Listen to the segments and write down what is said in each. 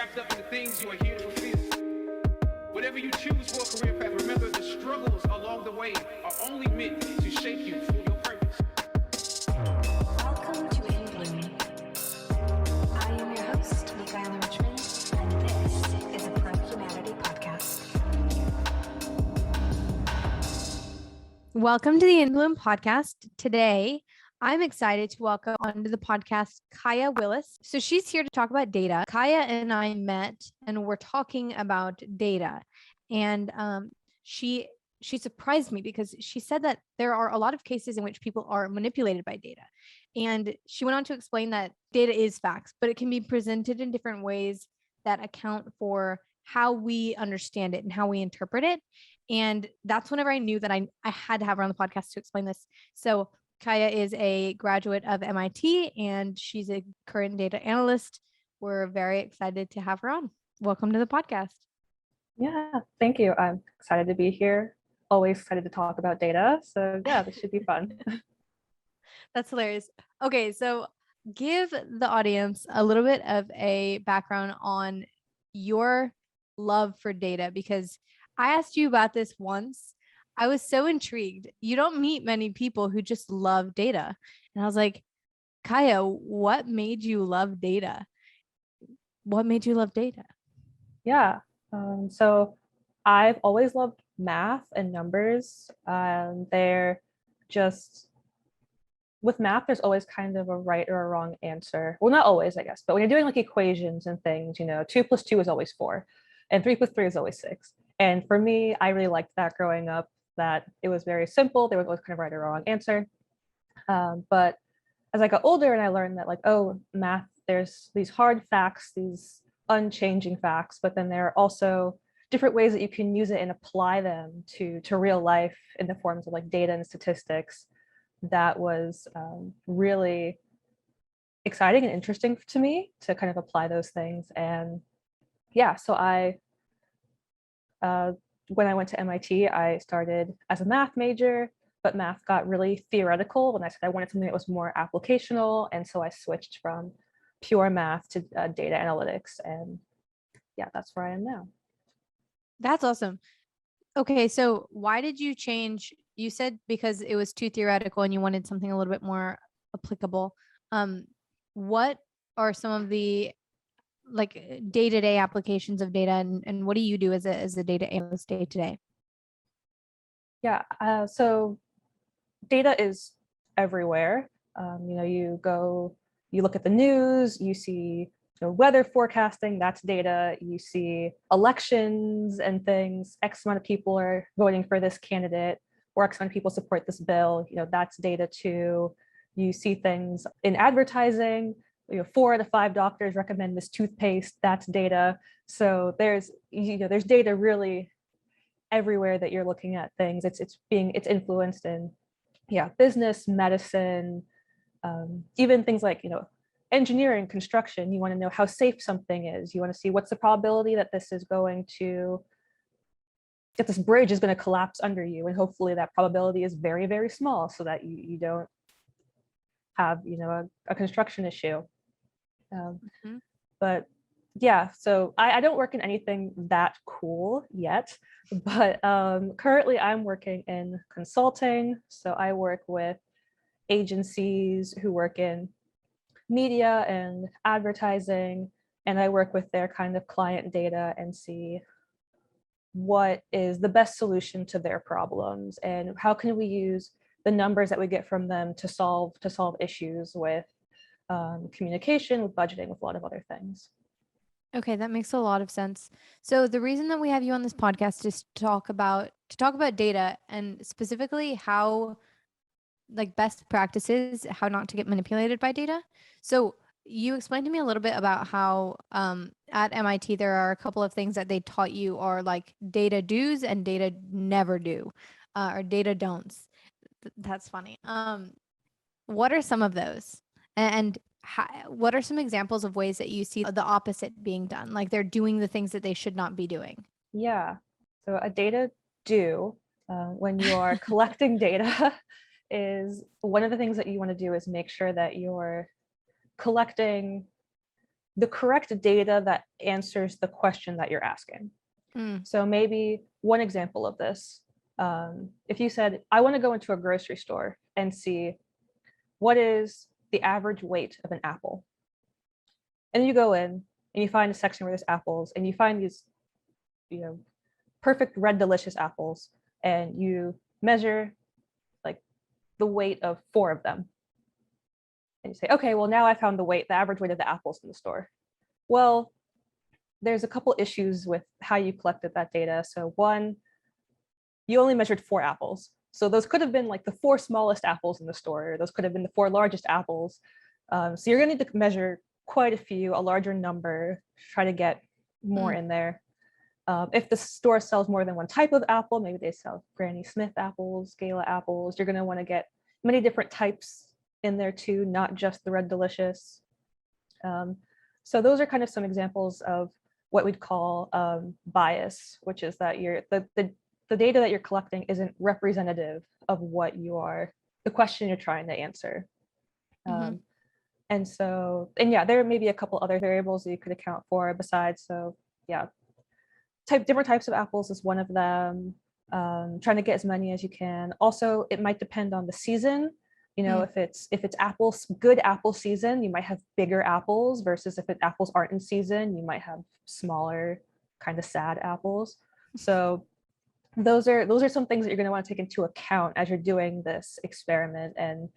wrapped up in the things you are here to fulfill. Whatever you choose for a career path, remember the struggles along the way are only meant to shape you for your purpose. Welcome to In Bloom. I am your host, Kiyah, and this is a pro-humanity podcast. Welcome to the In Bloom podcast. Today, I'm excited to welcome onto the podcast Kiyah Willis. So she's here to talk about data. Kiyah and I met and we're talking about data. And she surprised me because she said that there are a lot of cases in which people are manipulated by data. And she went on to explain that data is facts, but it can be presented in different ways that account for how we understand it and how we interpret it. And that's whenever I knew that I had to have her on the podcast to explain this. So Kiyah is a graduate of MIT and she's a current data analyst. We're very excited to have her on. Welcome to the podcast. Yeah, thank you. I'm excited to be here. Always excited to talk about data. So yeah, this should be fun. That's hilarious. Okay, so give the audience a little bit of a background on your love for data, because I asked you about this once. I was so intrigued. You don't meet many people who just love data. And I was like, Kiyah, what made you love data? What made you love data? Yeah, so I've always loved math and numbers. They're just, with math, there's always kind of a right or a wrong answer. Well, not always, I guess, but when you're doing like equations and things, 2 + 2 is always 4 and 3 + 3 is always 6. And for me, I really liked that growing up, that it was very simple. There was always kind of right or wrong answer. But as I got older and I learned that math, there's these hard facts, these unchanging facts, but then there are also different ways that you can use it and apply them to real life in the forms of like data and statistics. That was really exciting and interesting to me to kind of apply those things. And yeah, so when I went to MIT, I started as a math major, but math got really theoretical when I said I wanted something that was more applicational. And so I switched from pure math to data analytics. And yeah, that's where I am now. That's awesome. Okay, so why did you change? You said because it was too theoretical and you wanted something a little bit more applicable. What are some of the like day-to-day applications of data, and what do you do as a data analyst day to day? Yeah, so data is everywhere. You look at the news, you see weather forecasting, that's data. You see elections and things, X amount of people are voting for this candidate, or X amount of people support this bill, that's data too. You see things in advertising, 4 out of 5 doctors recommend this toothpaste, that's data. So there's data really everywhere that you're looking at things. It's influenced in business, medicine, even things like engineering, construction. You want to know how safe something is. You want to see what's the probability that this bridge is going to collapse under you, and hopefully that probability is very, very small so that you don't have a construction issue. But yeah, so I don't work in anything that cool yet, but currently I'm working in consulting. So I work with agencies who work in media and advertising, and I work with their kind of client data and see what is the best solution to their problems and how can we use the numbers that we get from them to solve issues with communication, with budgeting, with a lot of other things. Okay, that makes a lot of sense. So the reason that we have you on this podcast is to talk about data, and specifically how, like, best practices, how not to get manipulated by data. So you explained to me a little bit about how at MIT there are a couple of things that they taught you are like data do's and data never do, or data don'ts. That's funny. What are some of those? And what are some examples of ways that you see the opposite being done? Like they're doing the things that they should not be doing. Yeah. So a data do, when you are collecting data, is one of the things that you want to do is make sure that you're collecting the correct data that answers the question that you're asking. So maybe one example of this, if you said, I want to go into a grocery store and see what is the average weight of an apple. And you go in and you find a section where there's apples and you find these, perfect red delicious apples, and you measure like the weight of 4 of them. And you say, okay, well, now I found the average weight of the apples in the store. Well, there's a couple issues with how you collected that data. So one, you only measured 4 apples. So those could have been like the 4 smallest apples in the store. Those could have been the 4 largest apples. So you're going to need to measure quite a few, a larger number, try to get more in there. If the store sells more than one type of apple, maybe they sell Granny Smith apples, Gala apples, you're going to want to get many different types in there too, not just the Red Delicious. So those are kind of some examples of what we'd call bias, which is that the data that you're collecting isn't representative of what the question you're trying to answer. And yeah, there may be a couple other variables that you could account for besides. So yeah, different types of apples is one of them. Trying to get as many as you can. Also, it might depend on the season. If it's good apple season, you might have bigger apples versus if apples aren't in season, you might have smaller, kind of sad apples. So those are some things that you're going to want to take into account as you're doing this experiment and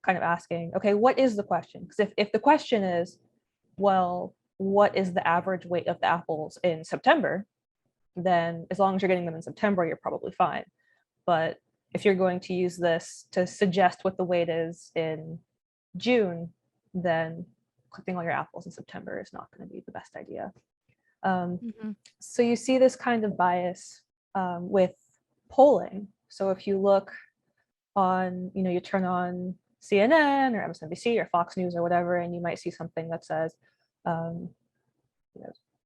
kind of asking, okay, what is the question? Because if the question is, well, what is the average weight of the apples in September? Then as long as you're getting them in September, you're probably fine. But if you're going to use this to suggest what the weight is in June, then collecting all your apples in September is not going to be the best idea. So you see this kind of bias with polling. So if you look on, you turn on CNN or MSNBC or Fox News or whatever, and you might see something that says,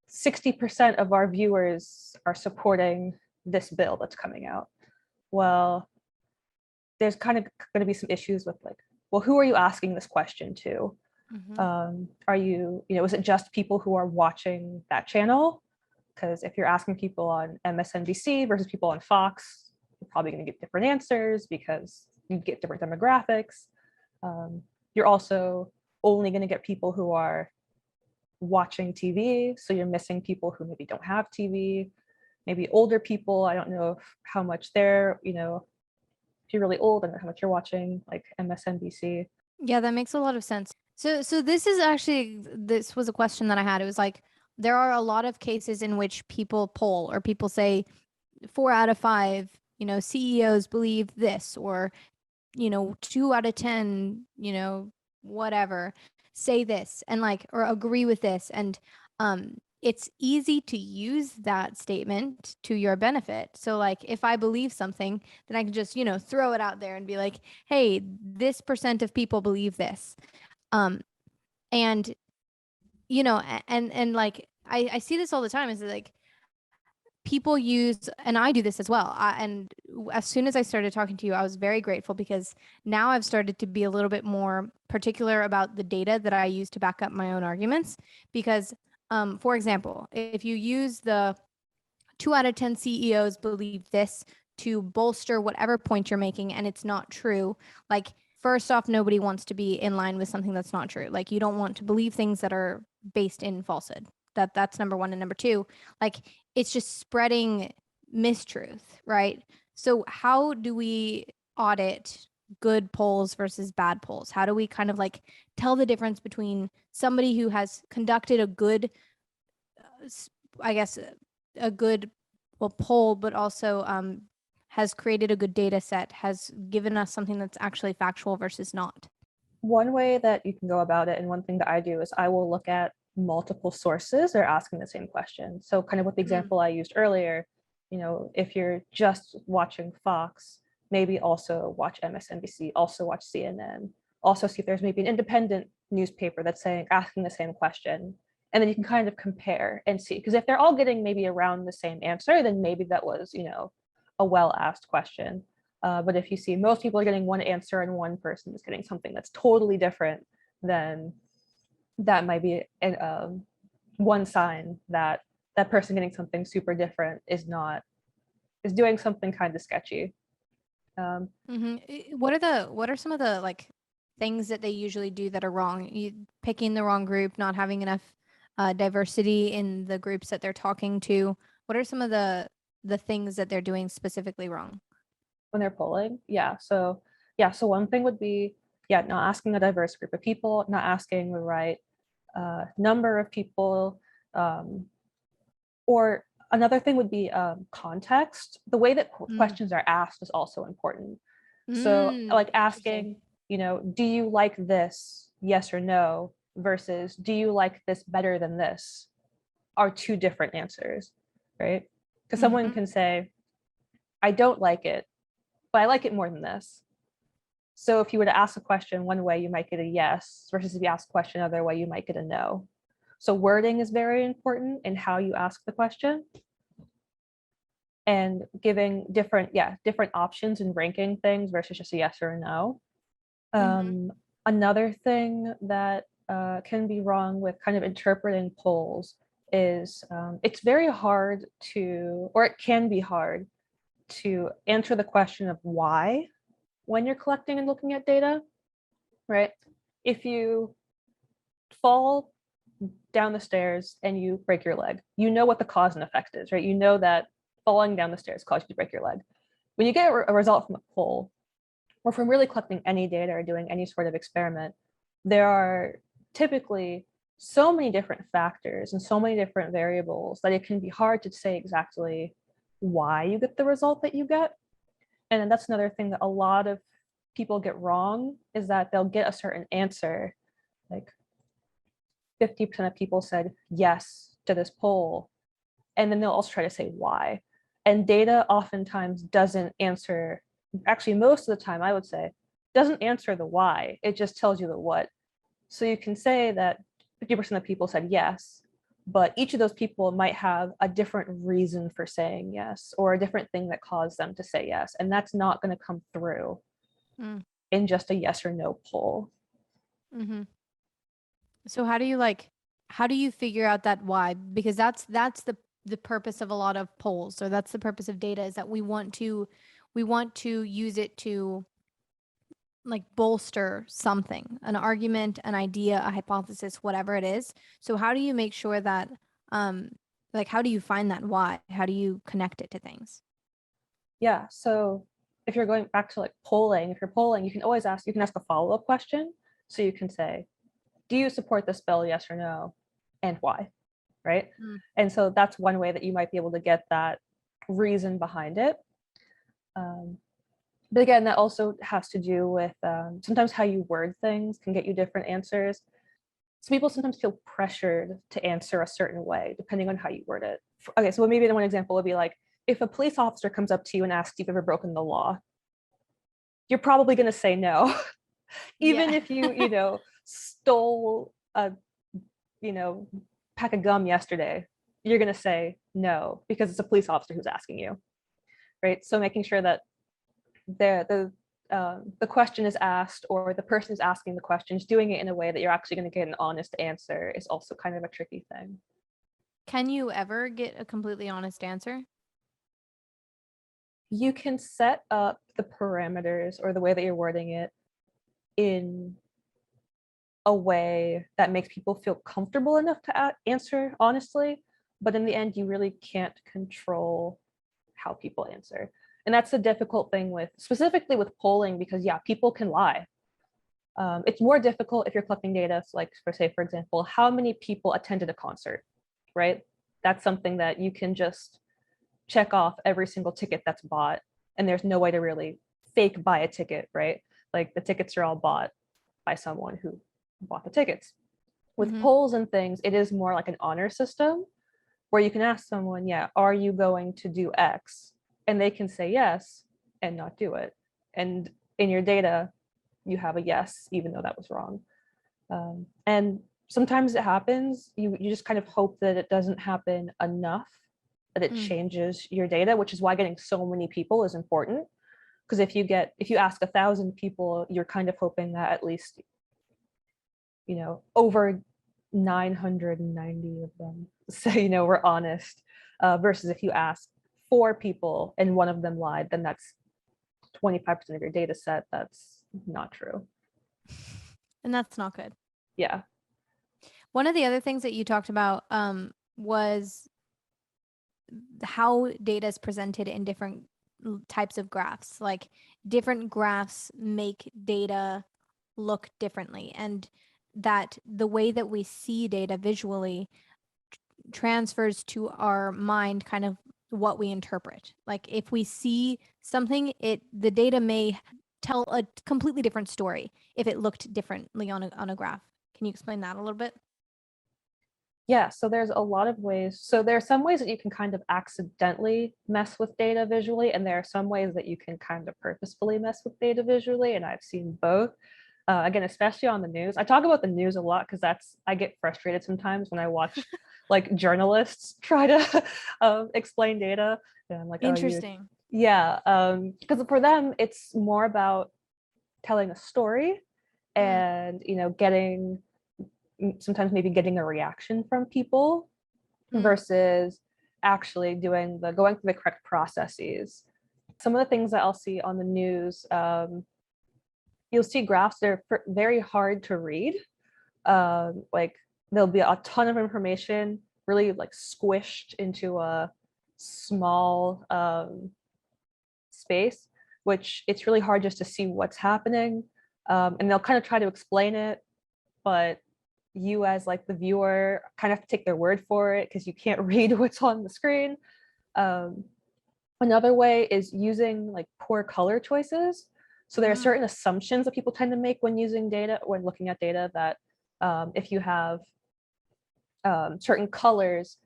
60% of our viewers are supporting this bill that's coming out. Well, there's kind of going to be some issues with like, well, who are you asking this question to? Are you, is it just people who are watching that channel? Because if you're asking people on MSNBC versus people on Fox, you're probably going to get different answers because you get different demographics. You're also only going to get people who are watching TV, so you're missing people who maybe don't have TV, maybe older people. I don't know how much they're, if you're really old, I don't know how much you're watching like MSNBC. Yeah, that makes a lot of sense. So this was a question that I had. It was like, there are a lot of cases in which people poll or people say 4 out of 5, CEOs believe this, or, 2 out of 10, whatever, say this and or agree with this. And it's easy to use that statement to your benefit. So if I believe something, then I can just, throw it out there and be like, hey, this % of people believe this. And I see this all the time, is people use, and I do this as well. And as soon as I started talking to you, I was very grateful, because now I've started to be a little bit more particular about the data that I use to back up my own arguments. Because, for example, if you use the 2 out of 10 CEOs believe this to bolster whatever point you're making, and it's not true, first off, nobody wants to be in line with something that's not true. You don't want to believe things that are based in falsehood. That's number one. And number two, it's just spreading mistruth, right? So how do we audit good polls versus bad polls? How do we kind of tell the difference between somebody who has conducted a good, poll, but also has created a good data set, has given us something that's actually factual versus not? One way that you can go about it, and one thing that I do, is I will look at multiple sources are asking the same question. So kind of with the example I used earlier, if you're just watching Fox, maybe also watch MSNBC, also watch CNN, also see if there's maybe an independent newspaper that's asking the same question. And then you can kind of compare and see, because if they're all getting maybe around the same answer, then maybe that was, a well-asked question. But if you see most people are getting one answer and one person is getting something that's totally different, then that might be one sign that that person getting something super different is doing something kind of sketchy. What are some of the like things that they usually do that are wrong? Picking the wrong group, not having enough diversity in the groups that they're talking to. What are some of the things that they're doing specifically wrong? When they're polling. So one thing would be not asking a diverse group of people, not asking the right number of people, or another thing would be context. The way that questions are asked is also important. So like asking, do you like this, yes or no, versus do you like this better than this, are two different answers, right? Because someone can say, I don't like it, but I like it more than this. So if you were to ask a question one way, you might get a yes, versus if you ask a question another way, you might get a no. So wording is very important in how you ask the question, and giving different options and ranking things versus just a yes or a no. Another thing that can be wrong with kind of interpreting polls is it's very hard to, or it can be hard to answer the question of why when you're collecting and looking at data, right? If you fall down the stairs and you break your leg, you know what the cause and effect is, right? You know that falling down the stairs caused you to break your leg. When you get a result from a poll, or from really collecting any data or doing any sort of experiment, there are typically so many different factors and so many different variables that it can be hard to say exactly why you get the result that you get. And that's another thing that a lot of people get wrong, is that they'll get a certain answer, like 50% of people said yes to this poll, and then they'll also try to say why. And data oftentimes doesn't answer, actually most of the time I would say, doesn't answer the why, it just tells you the what. So you can say that 50% of people said yes, but each of those people might have a different reason for saying yes, or a different thing that caused them to say yes. And that's not going to come through in just a yes or no poll. So how do you figure out that why? Because that's the purpose of a lot of polls, or that's the purpose of data, is that we want to use it to like bolster something, an argument, an idea, a hypothesis, whatever it is. So how do you make sure that like how do you find that why? How do you connect it to things? Yeah, so if you're going back to like polling, if you're polling, you can ask a follow-up question. So you can say, do you support this bill, yes or no, and why, right? And so that's one way that you might be able to get that reason behind it. But again, that also has to do with sometimes how you word things can get you different answers. So people sometimes feel pressured to answer a certain way depending on how you word it. Okay, so maybe one example would be like, if a police officer comes up to you and asks if you've ever broken the law, you're probably going to say no. Even if you stole a pack of gum yesterday, you're going to say no because it's a police officer who's asking you, right? So making sure that the question is asked, or the person who's asking the question is doing it in a way that you're actually going to get an honest answer, is also kind of a tricky thing. Can you ever get a completely honest answer? You can set up the parameters or the way that you're wording it in a way that makes people feel comfortable enough to answer honestly, but in the end, you really can't control how people answer. And that's the difficult thing specifically with polling, because people can lie. It's more difficult if you're collecting data, like for example, how many people attended a concert, right? That's something that you can just check off every single ticket that's bought, and there's no way to really fake buy a ticket, right? Like the tickets are all bought by someone who bought the tickets. With polls and things, it is more like an honor system where you can ask someone, are you going to do X? And they can say yes and not do it. And in your data, you have a yes, even though that was wrong. And sometimes it happens. You just kind of hope that it doesn't happen enough, that it changes your data, which is why getting so many people is important. Because if you ask 1,000 people, you're kind of hoping that at least, over 990 of them say, we're honest, versus if you ask 4 people and one of them lied, then that's 25% of your data set. That's not true. And that's not good. Yeah. One of the other things that you talked about was how data is presented in different types of graphs. Like different graphs make data look differently, and that the way that we see data visually transfers to our mind kind of what we interpret. Like if we see something, the data may tell a completely different story if it looked differently on a graph. Can you explain that a little bit? Yeah, so there's a lot of ways. So there are some ways that you can kind of accidentally mess with data visually, and there are some ways that you can kind of purposefully mess with data visually, and I've seen both. Again, especially on the news. I talk about the news a lot because I get frustrated sometimes when I watch like journalists try to explain data. And I'm like, Interesting. yeah, because for them, it's more about telling a story and, getting sometimes maybe getting a reaction from people versus actually going through the correct processes. Some of the things that I'll see on the news, you'll see graphs that are very hard to read. Like there'll be a ton of information really like squished into a small space, which it's really hard just to see what's happening. And they'll kind of try to explain it, but you as like the viewer kind of have to take their word for it because you can't read what's on the screen. Another way is using like poor color choices. So there are certain assumptions that people tend to make when using data, when looking at data, that if you have certain colors,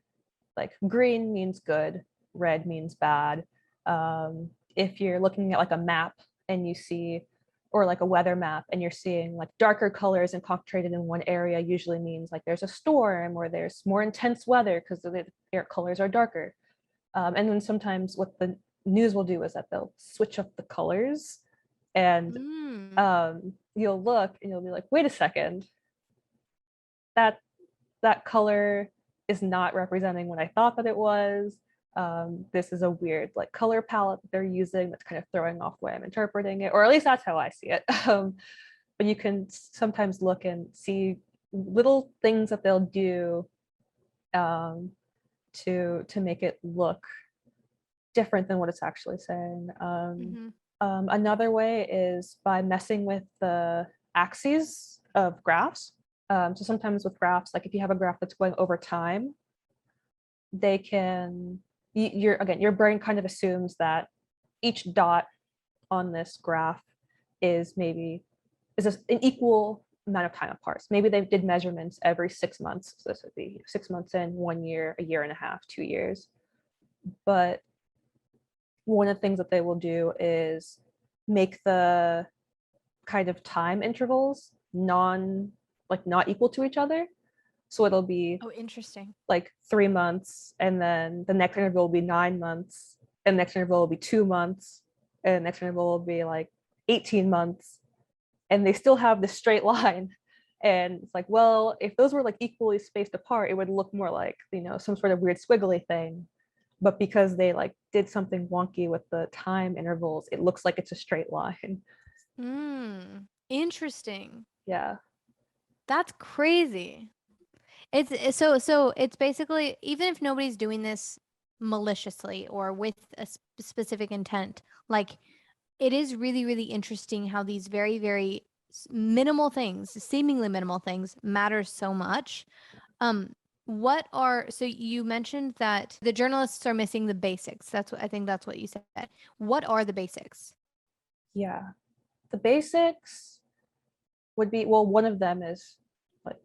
like green means good, red means bad. If you're looking at like a map and you see, or like a weather map, and you're seeing like darker colors and concentrated in one area, usually means like there's a storm or there's more intense weather because the air colors are darker. And then sometimes what the news will do is that they'll switch up the colors, and you'll look and you'll be like, wait a second, that color is not representing what I thought that it was. This is a weird like color palette that they're using that's kind of throwing off the way I'm interpreting it, or at least that's how I see it. But you can sometimes look and see little things that they'll do to make it look different than what it's actually saying. Another way is by messing with the axes of graphs. So sometimes with graphs, like if you have a graph that's going over time, they can, your brain kind of assumes that each dot on this graph is an equal amount of time apart. So maybe they did measurements every 6 months. So this would be 6 months in, 1 year, a year and a half, 2 years. But one of the things that they will do is make the kind of time intervals not equal to each other. So it'll be interesting, like 3 months, and then the next interval will be 9 months, and the next interval will be 2 months, and the next interval will be like 18 months, and they still have this straight line. And it's like, well, if those were like equally spaced apart, it would look more like, some sort of weird squiggly thing. But because they like did something wonky with the time intervals, it looks like it's a straight line. Interesting. Yeah. That's crazy. So it's basically, even if nobody's doing this maliciously or with a specific intent, like it is really, really interesting how these very, very minimal things, seemingly minimal things, matter so much. So you mentioned that the journalists are missing the basics. I think that's what you said. What are the basics? Yeah. The basics would be, well, one of them is like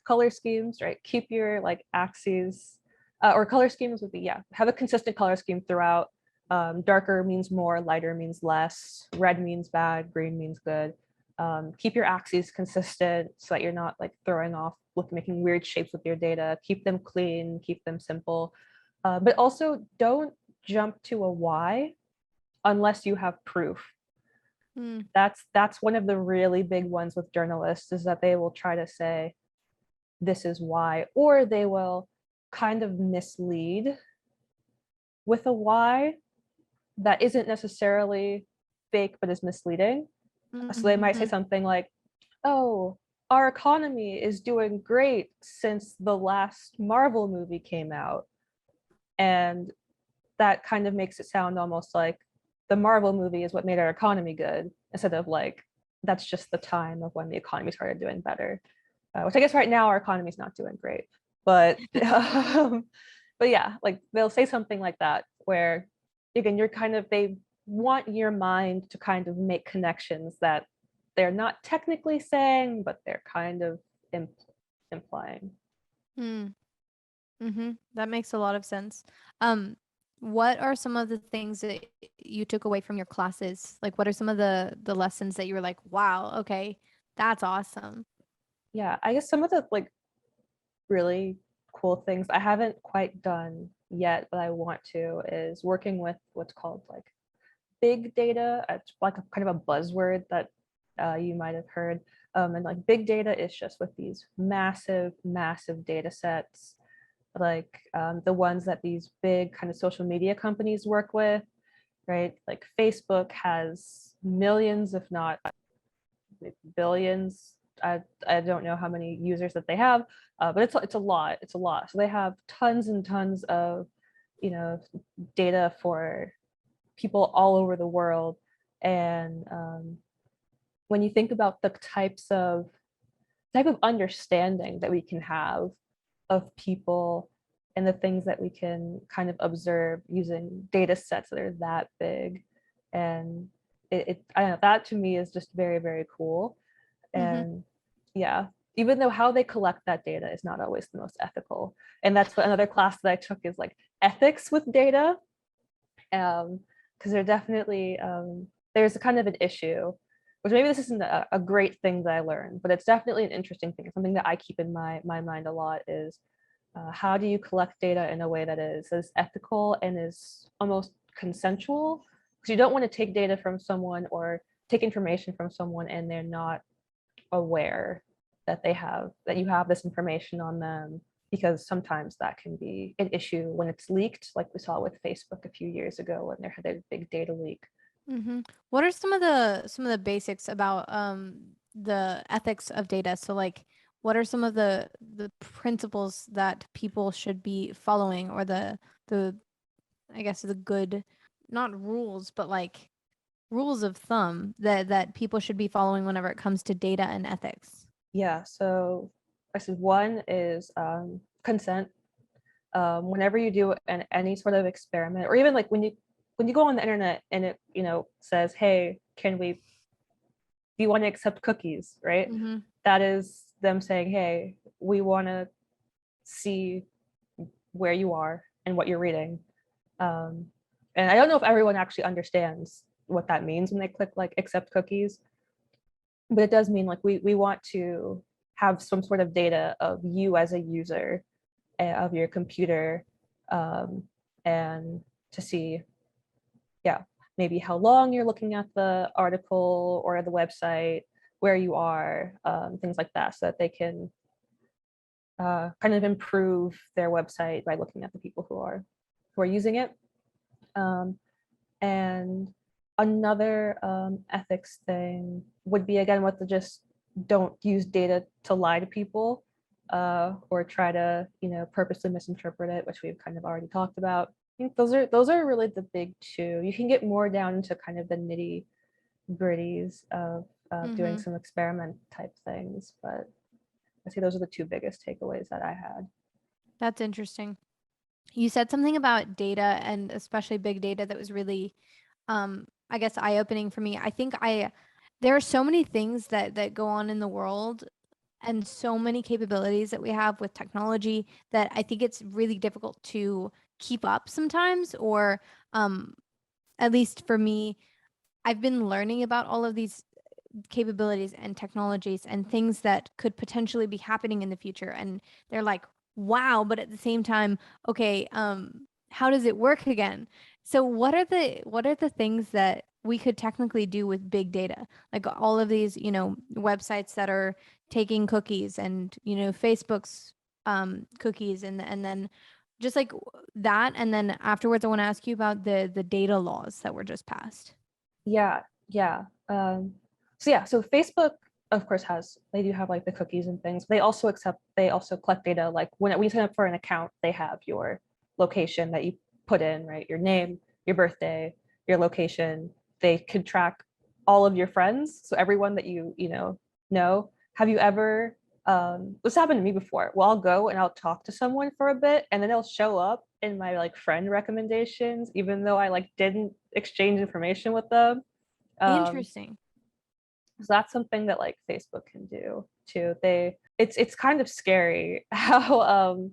color schemes, right? Keep your like axes, or color schemes would be, have a consistent color scheme throughout. Darker means more, lighter means less, red means bad, green means good. Keep your axes consistent so that you're not like throwing off, making weird shapes with your data. Keep them clean, keep them simple. But also don't jump to a Y unless you have proof. That's one of the really big ones with journalists, is that they will try to say, this is why, or they will kind of mislead with a why that isn't necessarily fake but is misleading. So they might say something like, oh, our economy is doing great since the last Marvel movie came out. And that kind of makes it sound almost like the Marvel movie is what made our economy good, instead of like, that's just the time of when the economy started doing better. Which I guess right now our economy is not doing great. But but yeah, like they'll say something like that, where again, you're kind of, they want your mind to kind of make connections that they're not technically saying, but they're kind of implying. That makes a lot of sense. What are some of the things that you took away from your classes? Like, what are some of the lessons that you were like, wow, okay, that's awesome? Yeah, I guess some of the like really cool things I haven't quite done yet, but I want to, is working with what's called like big data. It's like a kind of a buzzword that you might have heard. And like big data is just with these massive, massive data sets, like the ones that these big kind of social media companies work with, right? Like Facebook has millions, if not billions. I don't know how many users that they have, but it's a lot. It's a lot. So they have tons and tons of, you know, data for people all over the world. And when you think about the type of understanding that we can have of people and the things that we can kind of observe using data sets that are that big, and I don't know, that to me is just very, very cool. And yeah, even though how they collect that data is not always the most ethical, and that's what another class that I took is like ethics with data, because there definitely there's a kind of an issue, which maybe this isn't a great thing that I learned, but it's definitely an interesting thing. Something that I keep in my mind a lot is how do you collect data in a way that is as ethical and is almost consensual? Because you don't want to take data from someone or take information from someone and they're not aware that you have this information on them, because sometimes that can be an issue when it's leaked, like we saw with Facebook a few years ago when there had a big data leak. What are some of the basics about the ethics of data? So like, what are some of the principles that people should be following, or the I guess the good, not rules, but like rules of thumb that people should be following whenever it comes to data and ethics? Yeah, so I said one is consent. Whenever you do any sort of experiment, or even like when you go on the internet and it, you know, says, hey, do you want to accept cookies, right? That is them saying, hey, we want to see where you are and what you're reading. And I don't know if everyone actually understands what that means when they click like accept cookies, but it does mean like we want to have some sort of data of you as a user of your computer, and to see, yeah, maybe how long you're looking at the article or the website, where you are, things like that, so that they can kind of improve their website by looking at the people who are using it. And another ethics thing would be, again, with the just don't use data to lie to people, or try to, you know, purposely misinterpret it, which we've kind of already talked about. I think those are really the big two. You can get more down into kind of the nitty gritties of doing some experiment type things, but I say those are the two biggest takeaways that I had. That's interesting. You said something about data, and especially big data, that was really, I guess, eye-opening for me. I think there are so many things that go on in the world, and so many capabilities that we have with technology, that I think it's really difficult to keep up sometimes, or at least for me, I've been learning about all of these capabilities and technologies and things that could potentially be happening in the future, and they're like, wow, but at the same time, okay, how does it work again? So what are the things that we could technically do with big data, like all of these, websites that are taking cookies and, Facebook's cookies, and then just like that. And then afterwards, I want to ask you about the data laws that were just passed. Yeah, yeah. So Facebook, of course, they do have like the cookies and things. They also collect data. Like when you sign up for an account, they have your location that you put in, right? Your name, your birthday, your location. They could track all of your friends. So everyone that know. Have you ever, this happened to me before. Well, I'll go and I'll talk to someone for a bit and then they'll show up in my like friend recommendations, even though I like didn't exchange information with them. Interesting. So that's something that like Facebook can do too. It's kind of scary how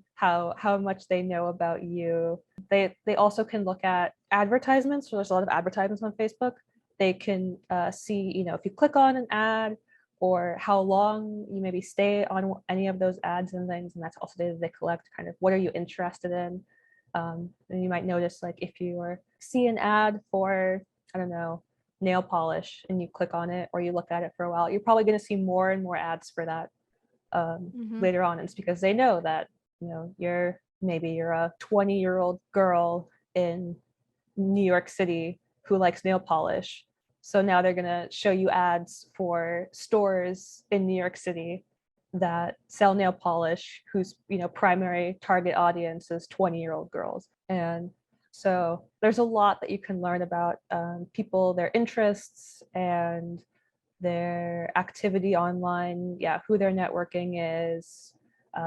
much they know about you. They also can look at advertisements. So there's a lot of advertisements on Facebook. They can see, if you click on an ad or how long you maybe stay on any of those ads and things, and that's also data they collect. Kind of what are you interested in? And you might notice like if you see an ad for, I don't know, nail polish and you click on it or you look at it for a while, you're probably going to see more and more ads for that later on. And it's because they know that you're a 20-year-old girl in New York City who likes nail polish, so now they're going to show you ads for stores in New York City that sell nail polish whose primary target audience is 20-year-old girls. And so there's a lot that you can learn about people, their interests, and their activity online, who their networking is.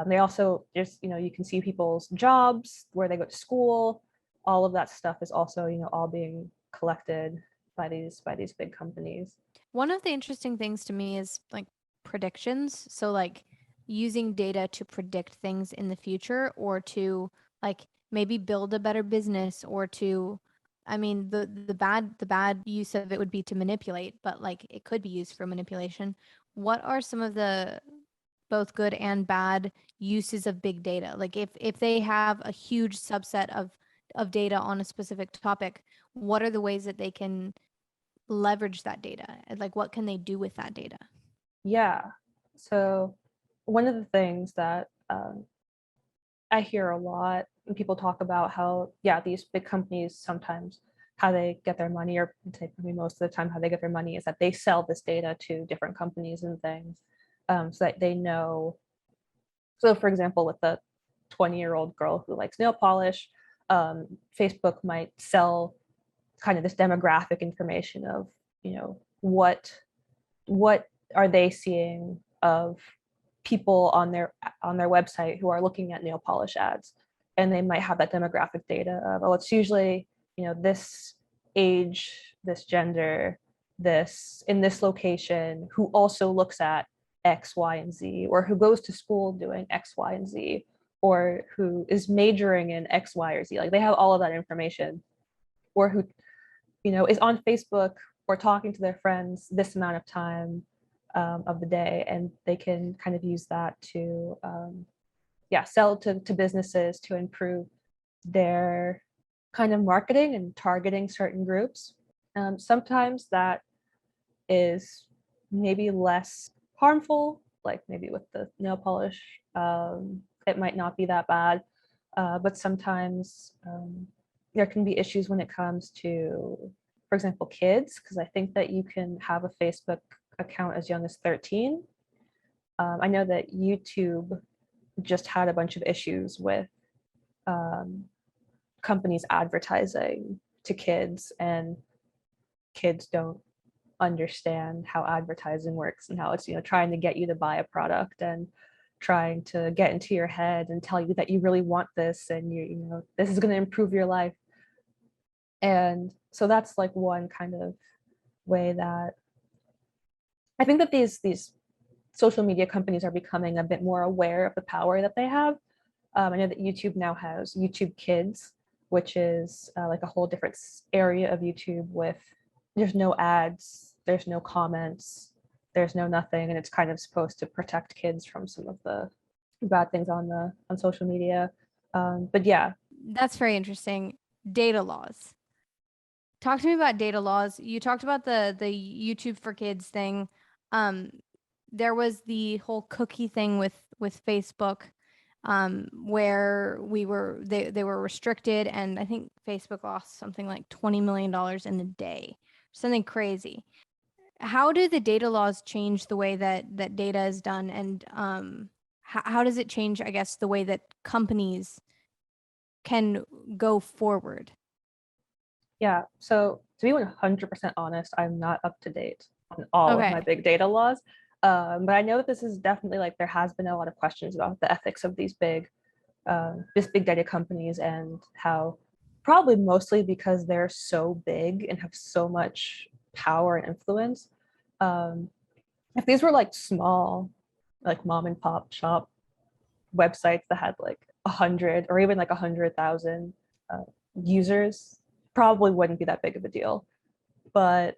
They also you can see people's jobs, where they go to school. All of that stuff is also all being collected by these big companies. One of the interesting things to me is like predictions. So like using data to predict things in the future, or to like maybe build a better business, or to, I mean, the bad use of it would be to manipulate, but like it could be used for manipulation. What are some of the both good and bad uses of big data? Like if they have a huge subset of data on a specific topic, what are the ways that they can leverage that data? Like what can they do with that data? Yeah. So one of the things that I hear a lot when people talk about how, these big companies sometimes how they get their money, or say maybe most of the time how they get their money, is that they sell this data to different companies and things, so that they know. So for example, with the 20-year-old girl who likes nail polish, Facebook might sell kind of this demographic information of, what are they seeing of people on their website who are looking at nail polish ads, and they might have that demographic data of, oh, it's usually this age, this gender, this in this location, who also looks at X, Y, and Z, or who goes to school doing X, Y, and Z, or who is majoring in X, Y, or Z. Like they have all of that information, or who is on Facebook or talking to their friends this amount of time of the day, and they can kind of use that to sell to businesses to improve their kind of marketing and targeting certain groups. Sometimes that is maybe less harmful, like maybe with the nail polish, it might not be that bad, but sometimes there can be issues when it comes to, for example, kids, because I think that you can have a Facebook account as young as 13. I know that YouTube just had a bunch of issues with companies advertising to kids, and kids don't understand how advertising works and how it's trying to get you to buy a product and trying to get into your head and tell you that you really want this, and this is going to improve your life. And so that's like one kind of way that I think that these social media companies are becoming a bit more aware of the power that they have. I know that YouTube now has YouTube Kids, which is like a whole different area of YouTube with, there's no ads, there's no comments, there's no nothing, and it's kind of supposed to protect kids from some of the bad things on social media. But yeah, That's very interesting. Data laws. Talk to me about data laws. You talked about the YouTube for Kids thing. There was the whole cookie thing with Facebook, where they were restricted, and I think Facebook lost something like $20 million in a day, something crazy. How do the data laws change the way that data is done, and how does it change, I guess, the way that companies can go forward? Yeah, so to be 100% honest, I'm not up to date on all of my Okay. big data laws. But I know that this is definitely like there has been a lot of questions about the ethics of these big data companies, and how probably mostly because they're so big and have so much power and influence. Um, if these were like small, like mom and pop shop websites that had like 100 or even like 100,000 users, probably wouldn't be that big of a deal. But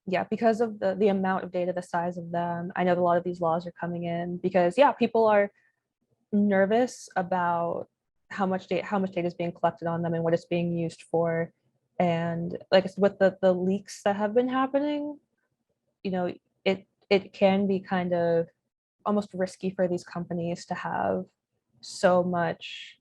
yeah, because of the amount of data, the size of them, I know that a lot of these laws are coming in because yeah, people are nervous about how much data is being collected on them and what it's being used for. And like with the leaks that have been happening, you know, it can be kind of almost risky for these companies to have so much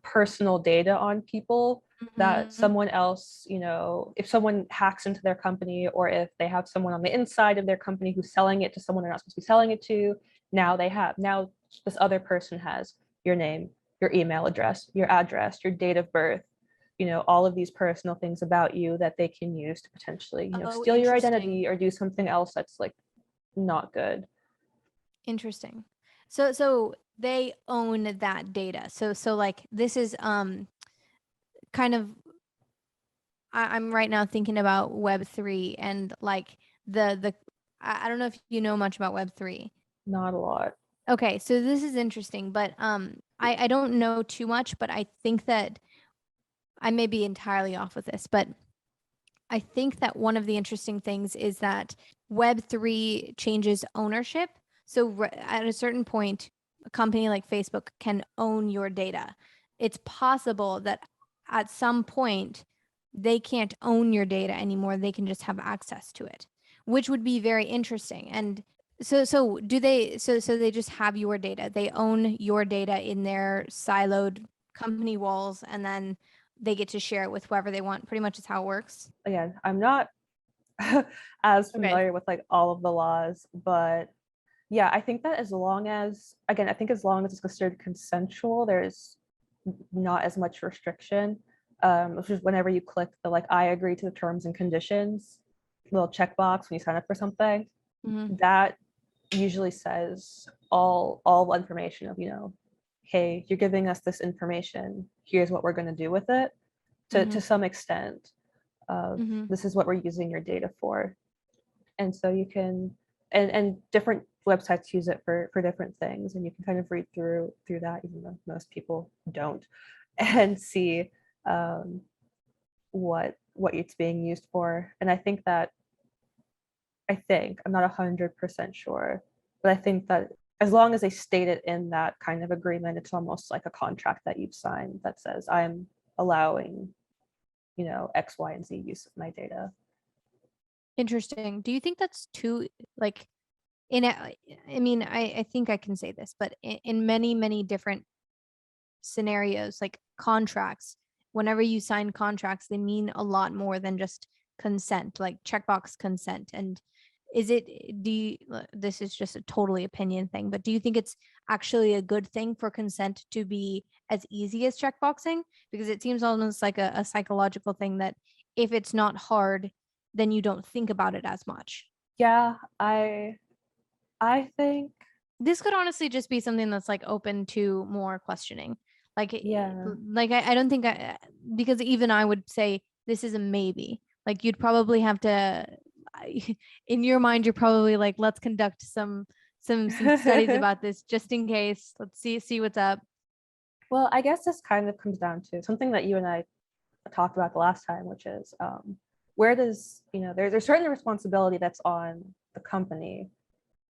personal data on people that Mhm. someone else, if someone hacks into their company, or if they have someone on the inside of their company who's selling it to someone they're not supposed to be selling it to, now this other person has your name, your email address, your address, your date of birth, all of these personal things about you that they can use to potentially, Oh, steal your interesting. identity or do something else that's like not good. Interesting. So they own that data. So like this is kind of I'm right now thinking about Web3 and like the I don't know if you know much about Web3. Not a lot. Okay, so this is interesting, but I don't know too much, but I think that I may be entirely off with this, but I think that one of the interesting things is that Web3 changes ownership. So at a certain point, a company like Facebook can own your data. It's possible that at some point they can't own your data anymore. They can just have access to it, which would be very interesting. And so do they so they just have your data. They own your data in their siloed company walls, and then they get to share it with whoever they want. Pretty much is how it works. Again, I'm not as Okay. familiar with like all of the laws, but yeah, I think that I think as long as it's considered consensual, there's not as much restriction. Which is whenever you click the like I agree to the terms and conditions little checkbox when you sign up for something, Mm-hmm. that usually says all information of, hey, you're giving us this information. Here's what we're going to do with it Mm-hmm. to some extent. Mm-hmm. This is what we're using your data for. And so you can, and different websites use it for different things, and you can kind of read through that, even though most people don't, and see what it's being used for. And I'm not 100% sure, but I think that as long as they state it in that kind of agreement, it's almost like a contract that you've signed that says I'm allowing, X, Y, and Z use of my data. Interesting. Do you think that's too like in a, I mean, I think I can say this, but in many, many different scenarios, like contracts, whenever you sign contracts, they mean a lot more than just consent, like checkbox consent. And is it, this is just a totally opinion thing, but do you think it's actually a good thing for consent to be as easy as checkboxing? Because it seems almost like a psychological thing that if it's not hard, then you don't think about it as much. Yeah, I think, This could honestly just be something that's like open to more questioning. Like, yeah. like I don't think because even I would say this is a maybe. Like you'd probably have to, in your mind, you're probably like, let's conduct some studies about this just in case. Let's see what's up. Well, I guess this kind of comes down to something that you and I talked about the last time, which is where does, there's certainly responsibility that's on the company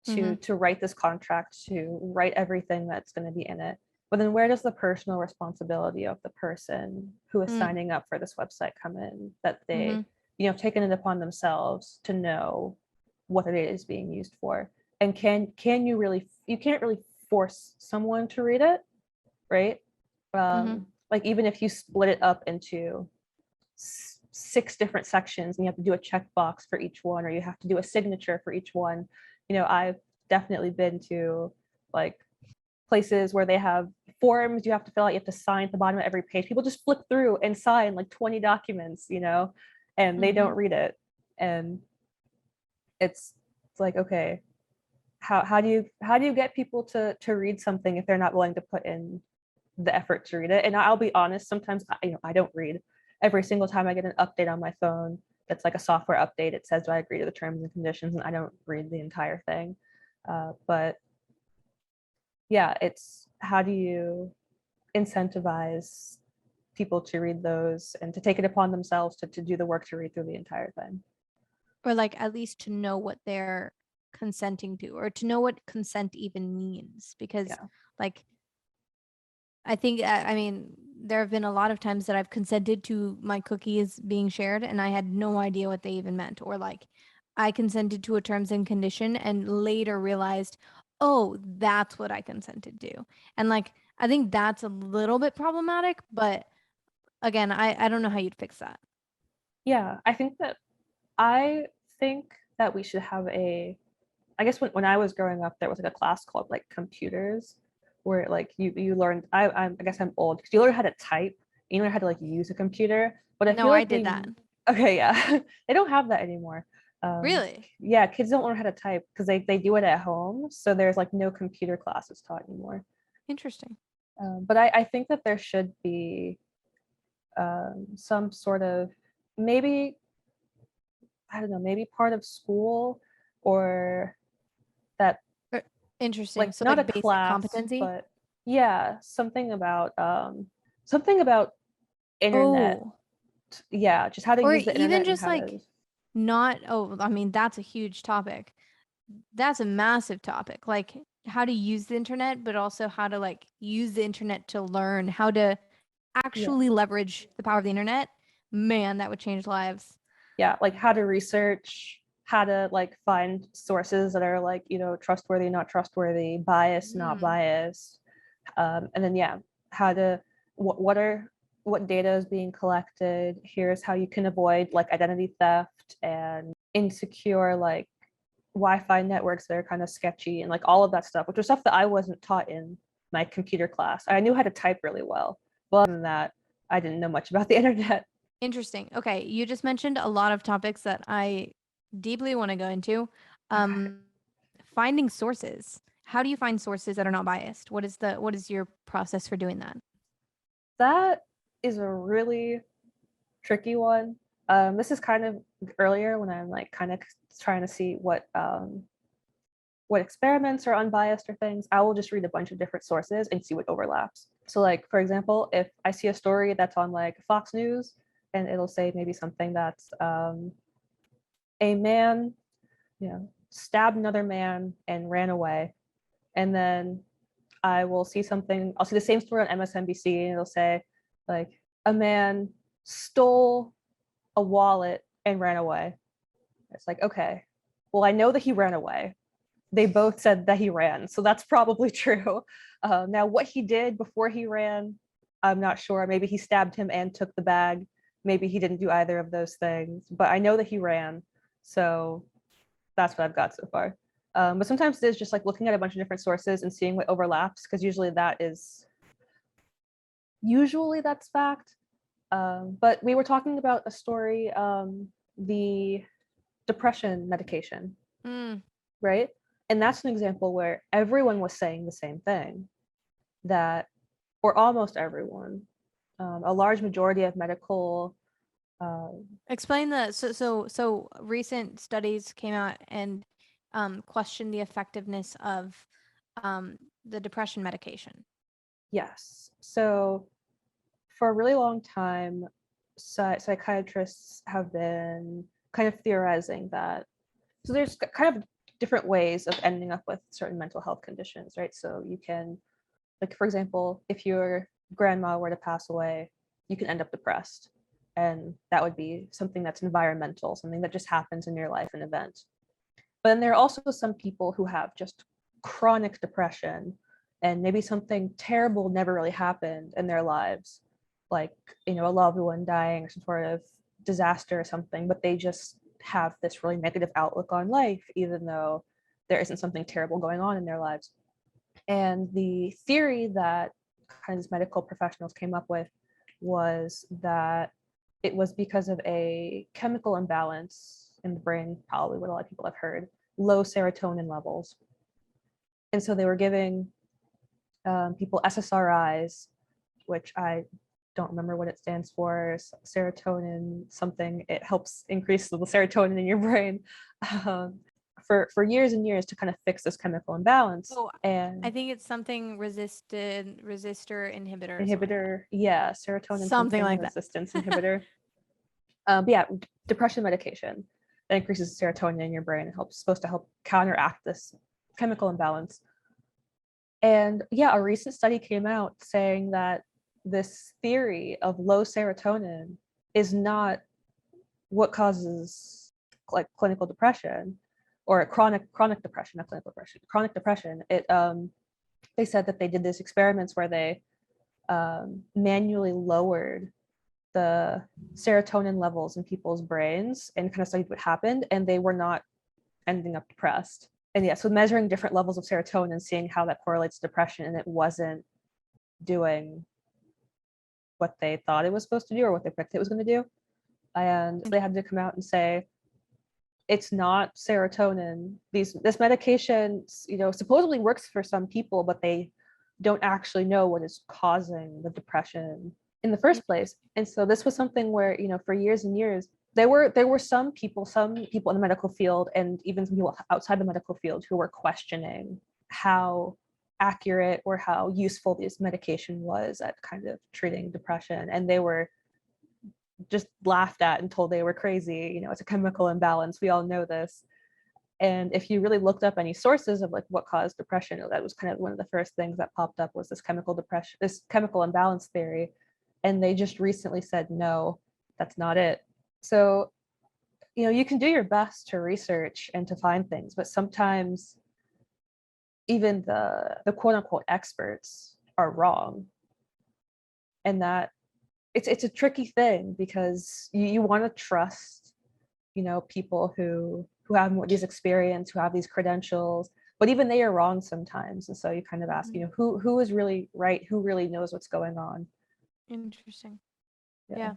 Mm-hmm. to write this contract, to write everything that's going to be in it. But then where does the personal responsibility of the person who is Mm. signing up for this website come in, that they, Mhm. have taken it upon themselves to know what it is being used for? And can you can't really force someone to read it, right? Like even if you split it up into 6 different sections and you have to do a checkbox for each one, or you have to do a signature for each one. I've definitely been to like places where they have forms you have to fill out, you have to sign at the bottom of every page. People just flip through and sign like 20 documents, and they don't read it. And it's like, okay, how do you get people to read something if they're not willing to put in the effort to read it? And I'll be honest, sometimes I don't read. Every single time I get an update on my phone that's like a software update, it says, do I agree to the terms and conditions? And I don't read the entire thing. But yeah, it's how do you incentivize people to read those and to take it upon themselves to do the work to read through the entire thing? Or like at least to know what they're consenting to, or to know what consent even means. Because Yeah. like I think I mean there have been a lot of times that I've consented to my cookies being shared and I had no idea what they even meant, or like I consented to a terms and condition and later realized, oh, that's what I consented to. And like I think that's a little bit problematic, but again, I don't know how you'd fix that. Yeah, I think that we should have I guess when I was growing up, there was like a class called like computers, where like you learned. I guess I'm old because you learn how to type, you learn how to like use a computer. But I No, feel I like did that. okay, yeah, they don't have that anymore. Really? Yeah, kids don't learn how to type because they do it at home. So there's like no computer classes taught anymore. Interesting. But I think that there should be some sort of, maybe, I don't know, maybe part of school, or that, Interesting. like, So not a like basic class, competency. but yeah, something about internet. Oh, Yeah, just how to or use the even internet and just how to. like not, oh, I mean, that's a huge topic. That's a massive topic. Like how to use the internet, but also how to like use the internet to learn how to Yeah, actually leverage the power of the internet. Man, that would change lives. yeah, like how to research, how to like find sources that are like, trustworthy, not trustworthy, biased, not Mm. biased. And then yeah, how to what data is being collected. Here's how you can avoid like identity theft and insecure like Wi-Fi networks that are kind of sketchy, and like all of that stuff, which was stuff that I wasn't taught in my computer class. I knew how to type really well, but other than that, I didn't know much about the internet. Interesting. Okay, you just mentioned a lot of topics that I deeply want to go into. Um, Finding sources. How do you find sources that are not biased? What is your process for doing that? That is a really tricky one. This is kind of earlier when I'm like kind of trying to see what experiments are unbiased or things. I will just read a bunch of different sources and see what overlaps. So like, for example, if I see a story that's on like Fox News, and it'll say maybe something that's a man, stabbed another man and ran away. And then I'll see the same story on MSNBC, and it'll say like a man stole a wallet and ran away. It's like, okay, well, I know that he ran away. They both said that he ran, so that's probably true. Now, what he did before he ran, I'm not sure. Maybe he stabbed him and took the bag. Maybe he didn't do either of those things, but I know that he ran. So that's what I've got so far. But sometimes it is just like looking at a bunch of different sources and seeing what overlaps, because usually that's fact. But we were talking about a story, the depression medication, Mm, right? And that's an example where everyone was saying the same thing, that, or almost everyone, a large majority of medical, uh, explain the so recent studies came out and questioned the effectiveness of the depression medication. yes. So for a really long time, psychiatrists have been kind of theorizing that. So there's kind of different ways of ending up with certain mental health conditions, right? So you can like for example, if your grandma were to pass away, you can end up depressed, and that would be something that's environmental, something that just happens in your life, an event. But then there are also some people who have just chronic depression, and maybe something terrible never really happened in their lives, like, you know, a loved one dying or some sort of disaster or something, but they just have this really negative outlook on life, even though there isn't something terrible going on in their lives. And the theory that kind of these medical professionals came up with was that it was because of a chemical imbalance in the brain, probably what a lot of people have heard, low serotonin levels. And so they were giving people SSRIs, which I don't remember what it stands for, serotonin something. It helps increase the serotonin in your brain for years and years to kind of fix this chemical imbalance. Oh, and I think it's something resistor inhibitor. or something like inhibitor, yeah, serotonin Something like that. resistance inhibitor. But yeah, depression medication that increases serotonin in your brain and supposed to help counteract this chemical imbalance. And yeah, a recent study came out saying that this theory of low serotonin is not what causes like clinical depression or chronic depression, not clinical depression, chronic depression. They said that they did these experiments where they manually lowered the serotonin levels in people's brains and kind of studied what happened, and they were not ending up depressed. And yeah, so measuring different levels of serotonin and seeing how that correlates to depression, and it wasn't doing what they thought it was supposed to do or what they predicted it was going to do. And they had to come out and say, it's not serotonin. This medication, you know, supposedly works for some people, but they don't actually know what is causing the depression in the first place. And so this was something where, you know, for years and years, there were some people in the medical field and even some people outside the medical field who were questioning how accurate or how useful this medication was at kind of treating depression. And they were just laughed at and told they were crazy. You know, it's a chemical imbalance. We all know this. And if you really looked up any sources of like what caused depression, that was kind of one of the first things that popped up was this chemical imbalance theory. And they just recently said, no, that's not it. So, you know, you can do your best to research and to find things, but sometimes even the quote unquote experts are wrong. And that it's a tricky thing because you want to trust, you know, people who have these experience, who have these credentials, but even they are wrong sometimes. And so you kind of ask, you know, who is really right? Who really knows what's going on? Interesting. Yeah.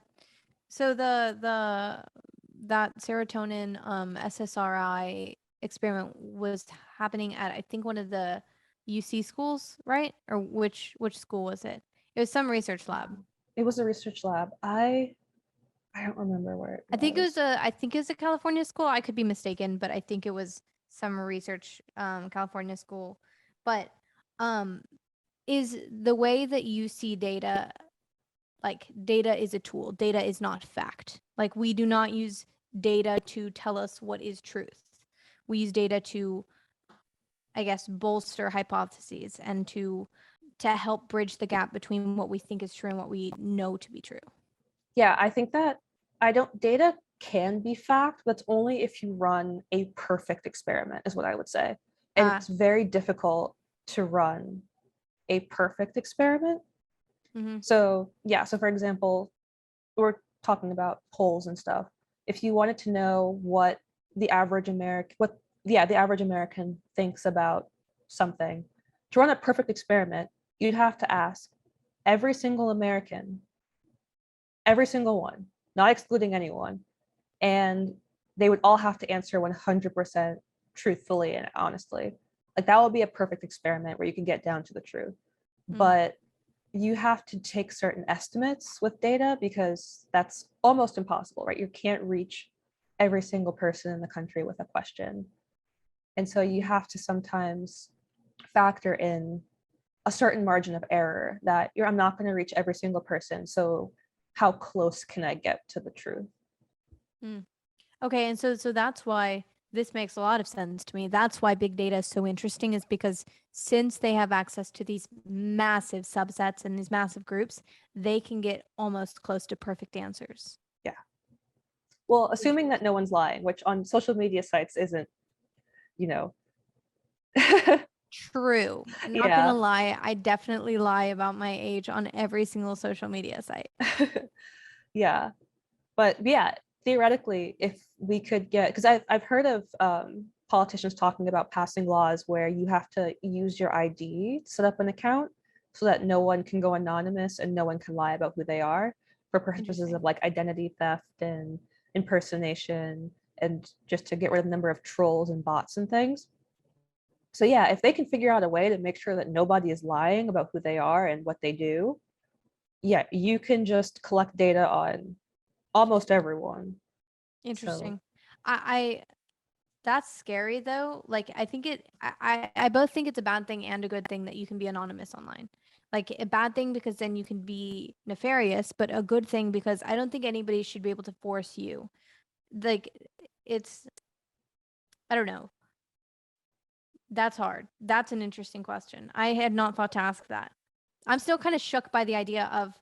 So that serotonin SSRI experiment was happening at, I think, one of the UC schools, right? Or which school was it? It was some research lab. It was a research lab. I don't remember where it was. I think it was a California school. I could be mistaken, but I think it was some research California school. But is the way that you see data, like data is a tool, data is not fact. Like we do not use data to tell us what is truth. We use data to, I guess, bolster hypotheses and to help bridge the gap between what we think is true and what we know to be true. Yeah, I think that data can be fact, but it's only if you run a perfect experiment is what I would say. And it's very difficult to run a perfect experiment. Mm-hmm. So yeah, so for example, we're talking about polls and stuff. If you wanted to know what the average American thinks about something, to run a perfect experiment, you'd have to ask every single American, every single one, not excluding anyone, and they would all have to answer 100% truthfully and honestly. Like that would be a perfect experiment where you can get down to the truth. But you have to take certain estimates with data because that's almost impossible, right? You can't reach every single person in the country with a question. And so you have to sometimes factor in a certain margin of error that I'm not going to reach every single person. So how close can I get to the truth? Okay, and so that's why this makes a lot of sense to me. That's why big data is so interesting, is because since they have access to these massive subsets and these massive groups, they can get almost close to perfect answers. Yeah. Well, assuming that no one's lying, which on social media sites isn't, you know. True. Not gonna lie, I definitely lie about my age on every single social media site. Yeah. But yeah, theoretically, if we could get, because I've heard of politicians talking about passing laws where you have to use your ID to set up an account so that no one can go anonymous and no one can lie about who they are for purposes of like identity theft and impersonation, and just to get rid of the number of trolls and bots and things. So yeah, if they can figure out a way to make sure that nobody is lying about who they are and what they do, yeah, you can just collect data on almost everyone. Interesting. I that's scary though. Like I think I both think it's a bad thing and a good thing that you can be anonymous online. Like a bad thing because then you can be nefarious, but a good thing because I don't think anybody should be able to force you. Like it's, I don't know. That's hard. That's an interesting question. I had not thought to ask that. I'm still kind of shook by the idea of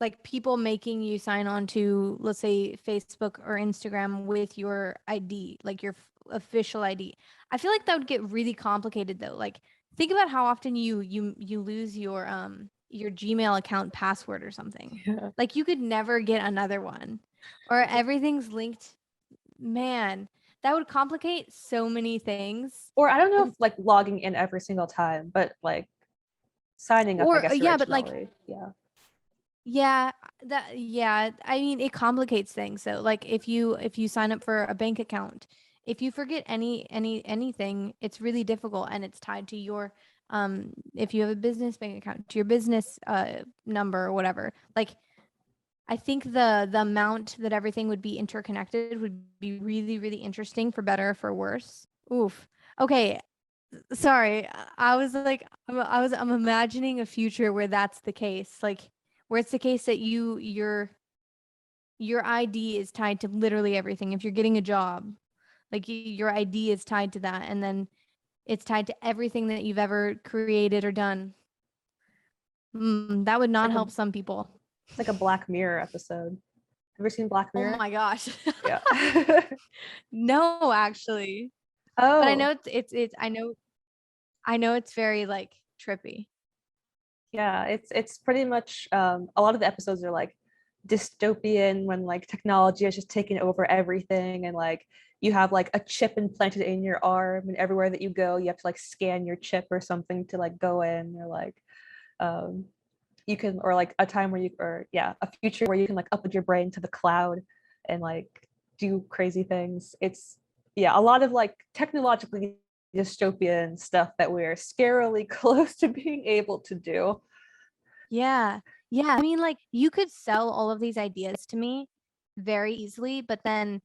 like people making you sign on to, let's say, Facebook or Instagram with your ID, like your official ID. I feel like that would get really complicated though. Like think about how often you lose your Gmail account password or something. Yeah. Like you could never get another one, or everything's linked. Man, that would complicate so many things. Or I don't know if like logging in every single time, but like signing up, I Or guess yeah, but like originally. Yeah. yeah, I mean it complicates things. So like if you sign up for a bank account, if you forget anything, it's really difficult, and it's tied to your if you have a business bank account, to your business number or whatever. Like I think the amount that everything would be interconnected would be really, really interesting, for better or for worse. Oof. Okay. Sorry. I was like, I'm imagining a future where that's the case. Like where it's the case that your ID is tied to literally everything. If you're getting a job, like your ID is tied to that, and then it's tied to everything that you've ever created or done. That would It's not like help some people. it's like a Black Mirror episode. Have you ever seen Black Oh Mirror? my gosh. Yeah. No, actually. But I Oh, know I know it's very like trippy. yeah. It's pretty much a lot of the episodes are like dystopian when like technology has just taken over everything, and like you have like a chip implanted in your arm, and everywhere that you go you have to like scan your chip or something to like go in, or like um you can, or like a time where you, or yeah, a future where you can like upload your brain to the cloud and like do crazy things. It's, yeah, a lot of like technologically dystopian stuff that we're scarily close to being able to do. Yeah. Yeah. I mean, like you could sell all of these ideas to me very easily, but then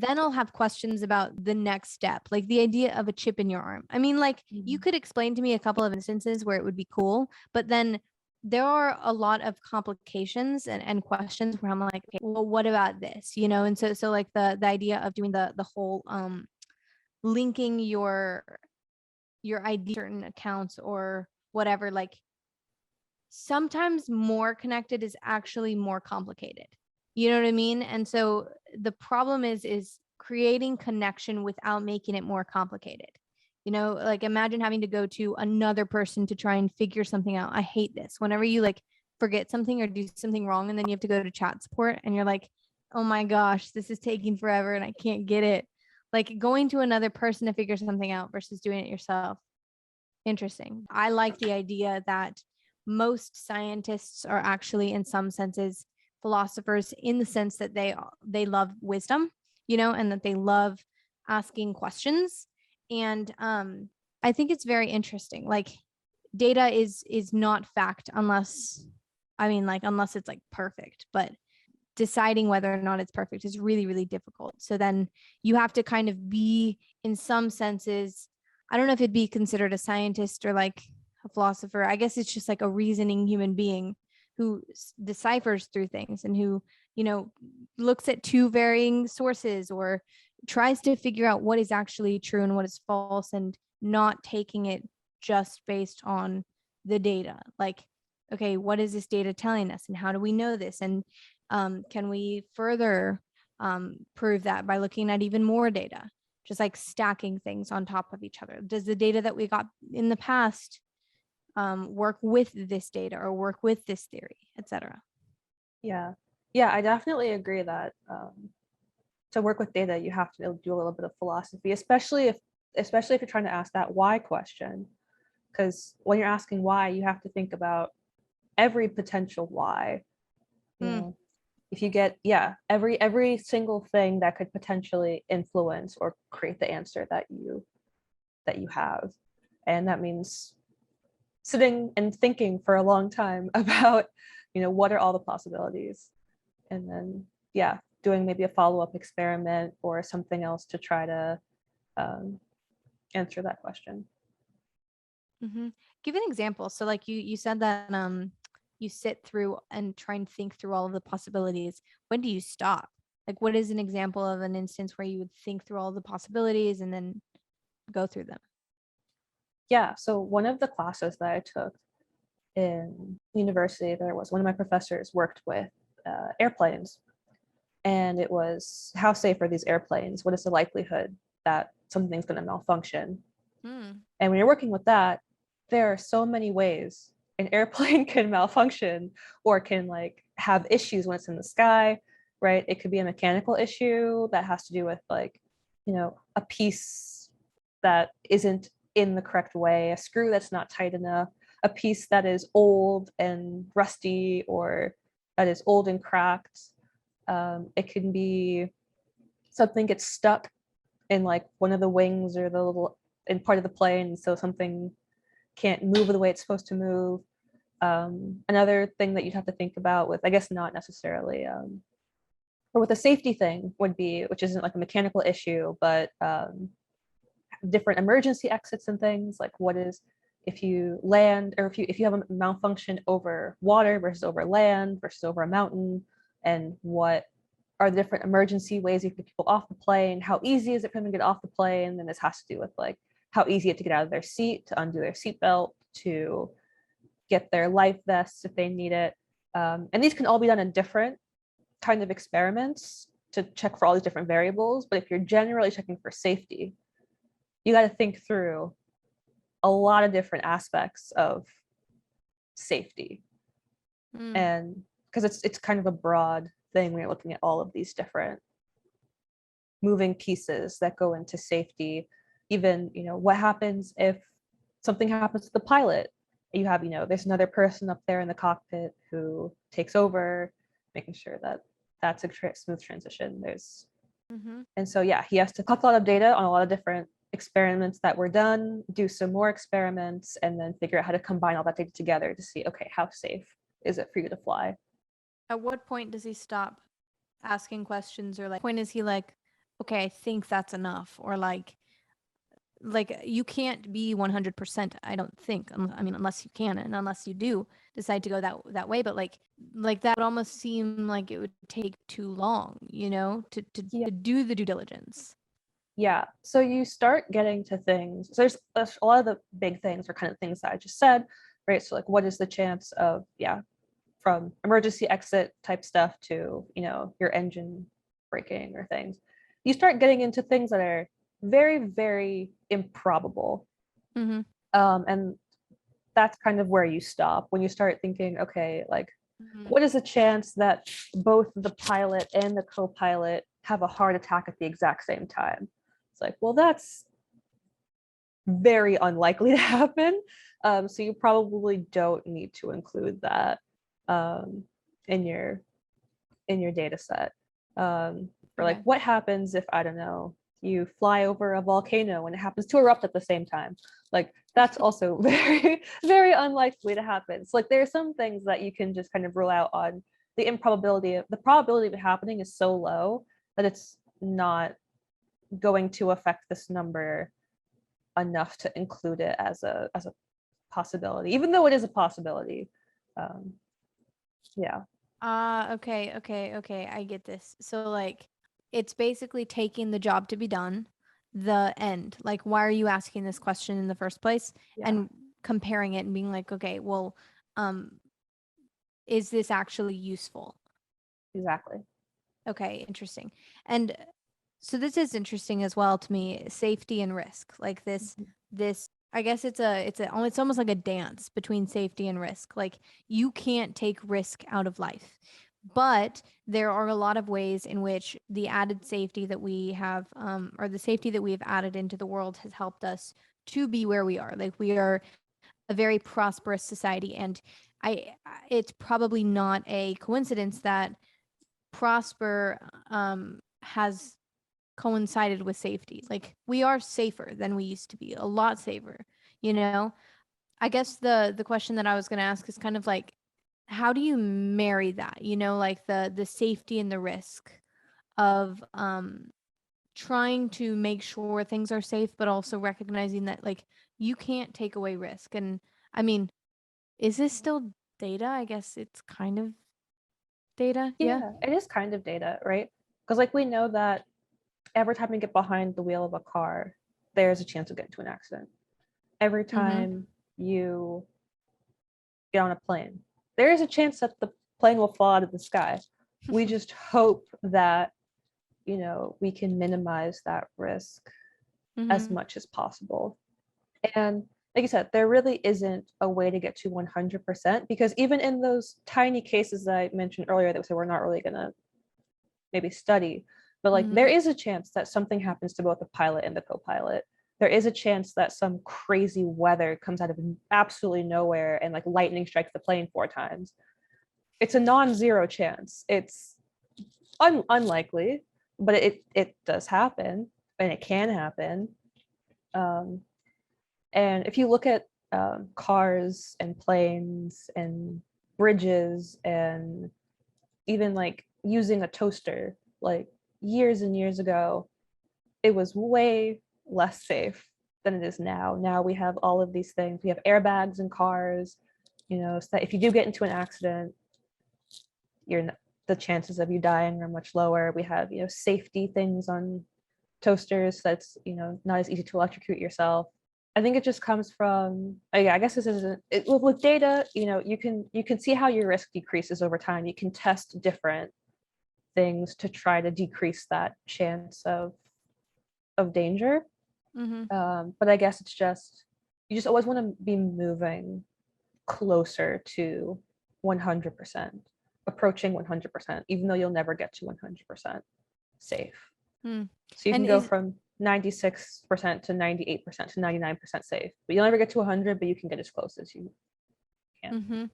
I'll have questions about the next step, like the idea of a chip in your arm. I mean, like you could explain to me a couple of instances where it would be cool, but then there are a lot of complications and questions where I'm like, okay, well, what about this? And so like the idea of doing the whole linking your ID to certain accounts or whatever, like sometimes more connected is actually more complicated. You know what I mean? And so the problem is creating connection without making it more complicated. Like imagine having to go to another person to try and figure something out. I hate this. Whenever you like forget something or do something wrong and then you have to go to chat support and you're like, "Oh my gosh, this is taking forever and I can't get it." Like going to another person to figure something out versus doing it yourself. Interesting. I like the idea that most scientists are actually, in some senses, philosophers, in the sense that they love wisdom, and that they love asking questions. And I think it's very interesting. Like data is not fact unless, I mean, like unless it's like perfect, but deciding whether or not it's perfect is really, really difficult. So then you have to kind of be, in some senses, I don't know if it'd be considered a scientist or like a philosopher. I guess it's just like a reasoning human being who deciphers through things and who, looks at two varying sources or tries to figure out what is actually true and what is false, and not taking it just based on the data. Like, okay, what is this data telling us and how do we know this? And can we further prove that by looking at even more data, just like stacking things on top of each other? Does the data that we got in the past work with this data or work with this theory, etc.? Yeah. Yeah, I definitely agree that to work with data, you have to do a little bit of philosophy, especially if you're trying to ask that why question. Because when you're asking why, you have to think about every potential why. You know, if you get every single thing that could potentially influence or create the answer that you have, and that means sitting and thinking for a long time about, what are all the possibilities, and then doing maybe a follow-up experiment or something else to try to answer that question. Give an example. So like you said that you sit through and try and think through all of the possibilities. When do you stop? Like, what is an example of an instance where you would think through all the possibilities and then go through them? Yeah, so one of the classes that I took in university, there was one of my professors worked with airplanes, and it was, how safe are these airplanes? What is the likelihood that something's going to malfunction? And when you're working with that, there are so many ways an airplane can malfunction or can like have issues when it's in the sky, right? It could be a mechanical issue that has to do with like, a piece that isn't in the correct way, a screw that's not tight enough, a piece that is old and rusty or that is old and cracked. It can be something gets stuck in like one of the wings or the little in part of the plane, so something can't move the way it's supposed to move. Another thing that you'd have to think about with, I guess not necessarily, or with a safety thing would be, which isn't like a mechanical issue, but different emergency exits and things. Like, what is if you land, or if you have a malfunction over water versus over land versus over a mountain, and what are the different emergency ways you get people off the plane? How easy is it for them to get off the plane? And this has to do with like how easy it to get out of their seat, to undo their seatbelt, to get their life vests if they need it. And these can all be done in different kind of experiments to check for all these different variables. But if you're generally checking for safety, you got to think through a lot of different aspects of safety. And because it's kind of a broad thing when you're looking at all of these different moving pieces that go into safety. Even, what happens if something happens to the pilot? You have, there's another person up there in the cockpit who takes over, making sure that that's a smooth transition. And so, he has to collect a lot of data on a lot of different experiments that were done, do some more experiments, and then figure out how to combine all that data together to see, okay, how safe is it for you to fly? At what point does he stop asking questions, or like, point is he like, okay, I think that's enough, or like you can't be 100%, I don't think. I mean, unless you can, and unless you do decide to go that way, but like that would almost seem like it would take too long, to do the due diligence. Yeah, so you start getting to things. So there's a lot of the big things are kind of things that I just said, right? So like, what is the chance of, from emergency exit type stuff to, your engine breaking or things. You start getting into things that are very, very improbable. And that's kind of where you stop when you start thinking, okay, like, what is the chance that both the pilot and the co-pilot have a heart attack at the exact same time? It's like, well, that's very unlikely to happen. So you probably don't need to include that in your data set. Or like, what happens if, I don't know, you fly over a volcano and it happens to erupt at the same time? Like, that's also very, very unlikely to happen. So like, there are some things that you can just kind of rule out on the improbability of, the probability of it happening is so low that it's not going to affect this number enough to include it as a possibility, even though it is a possibility. Okay, I get this. So like, it's basically taking the job to be done, the end. Like, why are you asking this question in the first place? Yeah. And comparing it and being like, okay, well, is this actually useful? Exactly. Okay, interesting. And so this is interesting as well to me, safety and risk. Like this I guess it's almost like a dance between safety and risk. Like you can't take risk out of life. But there are a lot of ways in which the added safety that we have, or the safety that we have added into the world has helped us to be where we are. Like we are a very prosperous society. And it's probably not a coincidence that prosper has coincided with safety. Like we are safer than we used to be, a lot safer, you know? I guess the question that I was going to ask is kind of like, how do you marry that, like the safety and the risk of trying to make sure things are safe, but also recognizing that like you can't take away risk. And I mean, is this still data? I guess it's kind of data. Yeah. Yeah, it is kind of data, right? Because like we know that every time you get behind the wheel of a car, there's a chance of getting into an accident. Every time you get on a plane, there is a chance that the plane will fall out of the sky. We just hope that, we can minimize that risk as much as possible. And like you said, there really isn't a way to get to 100% because even in those tiny cases that I mentioned earlier that we said we're not really going to maybe study, but like there is a chance that something happens to both the pilot and the co-pilot. There is a chance that some crazy weather comes out of absolutely nowhere and like lightning strikes the plane 4 times. It's a non-zero chance. It's unlikely, but it does happen and it can happen. And if you look at cars and planes and bridges and even like using a toaster, like years and years ago, it was way less safe than it is now. Now we have all of these things. We have airbags in cars, so that if you do get into an accident, the chances of you dying are much lower. We have, safety things on toasters that's, not as easy to electrocute yourself. I think it just comes from, I guess this isn't with data, you can see how your risk decreases over time. You can test different things to try to decrease that chance of danger. But I guess it's just, you just always want to be moving closer to 100%, approaching 100%, even though you'll never get to 100% safe. So you can go from 96% to 98% to 99% safe, but you'll never get to 100, but you can get as close as you can.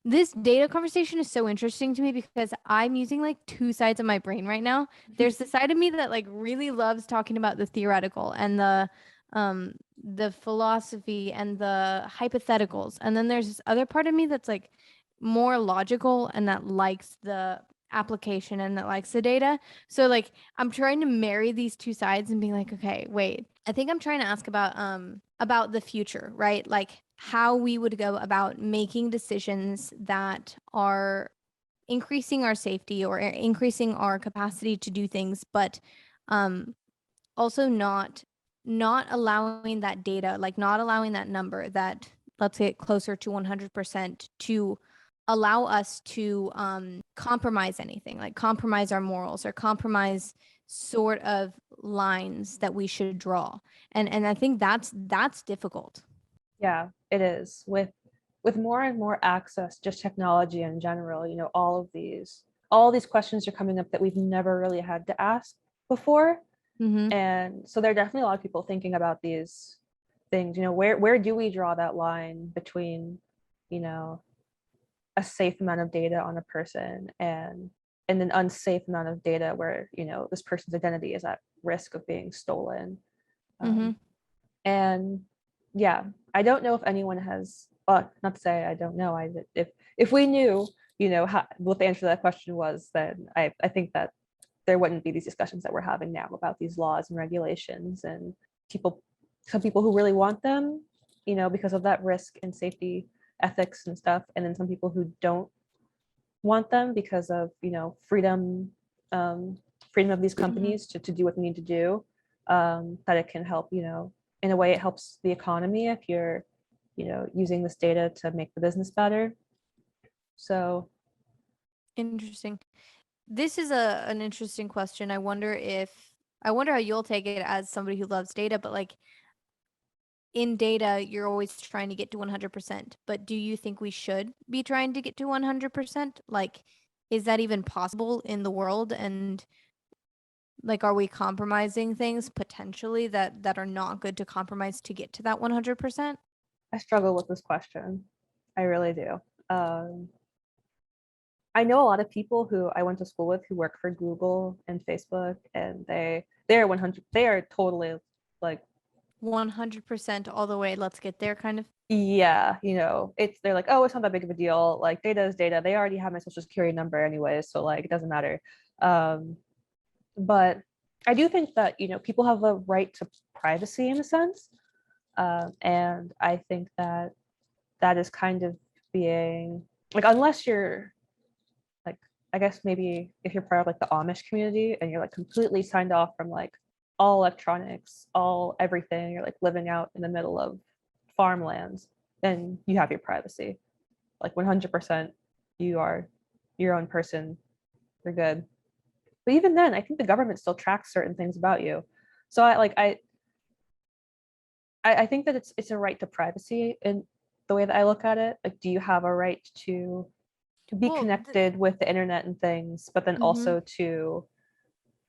This data conversation is so interesting to me because I'm using like two sides of my brain right now. There's the side of me that like really loves talking about the theoretical and the philosophy and the hypotheticals. And then there's this other part of me that's like more logical and that likes the application and that likes the data. So like I'm trying to marry these two sides and being like, okay, wait. I think I'm trying to ask about the future, right? Like how we would go about making decisions that are increasing our safety or increasing our capacity to do things, but also not allowing that data, like not allowing that number that let's get closer to 100% to allow us to compromise anything, like compromise our morals or compromise sort of lines that we should draw. And I think that's difficult. Yeah, it is. With more and more access, just technology in general, all these questions are coming up that we've never really had to ask before. And so there are definitely a lot of people thinking about these things, where do we draw that line between, a safe amount of data on a person and an unsafe amount of data where, this person's identity is at risk of being stolen. And yeah, I don't know if anyone has, not to say I don't know, if we knew, what the answer to that question was, then I think that there wouldn't be these discussions that we're having now about these laws and regulations and some people who really want them, because of that risk and safety ethics and stuff, and then some people who don't want them because of freedom freedom of these companies to do what they need to do, that it can help, in a way it helps the economy if you're, using this data to make the business better. So Interesting. This is an interesting question. I wonder how you'll take it as somebody who loves data, but like in data, you're always trying to get to 100%. But do you think we should be trying to get to 100%? Like, is that even possible in the world? And like, are we compromising things potentially that are not good to compromise to get to that 100%? I struggle with this question. I really do. I know a lot of people who I went to school with who work for Google and Facebook, and they're 100. They are totally like 100% all the way. Let's get there, kind of. yeah, they're like, oh, it's not that big of a deal. Like data is data. They already have my social security number anyway, so like it doesn't matter. But I do think that people have a right to privacy in a sense, and I think that that is kind of being like, unless you're like, I guess maybe if you're part of like the Amish community and you're like completely signed off from like all electronics, all everything, you're like living out in the middle of farmlands, then you have your privacy. Like 100%, you are your own person, you're good. But even then, I think the government still tracks certain things about you. So I think that it's a right to privacy in the way that I look at it. Like, do you have a right to be Well, connected with the internet and things, but then also to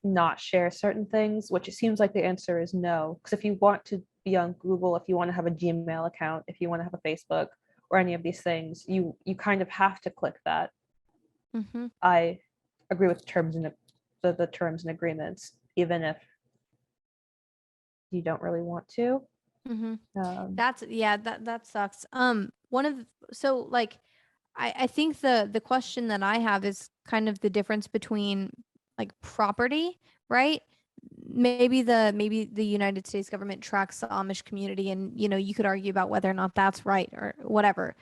not share certain things, which it seems like the answer is no. Because if you want to be on Google, if you want to have a Gmail account, if you want to have a Facebook or any of these things, you kind of have to click that. I agree with the terms and agreements, even if you don't really want to. That sucks. I think the question that I have is kind of the difference between like property, right? Maybe the United States government tracks the Amish community, and you could argue about whether or not that's right or whatever.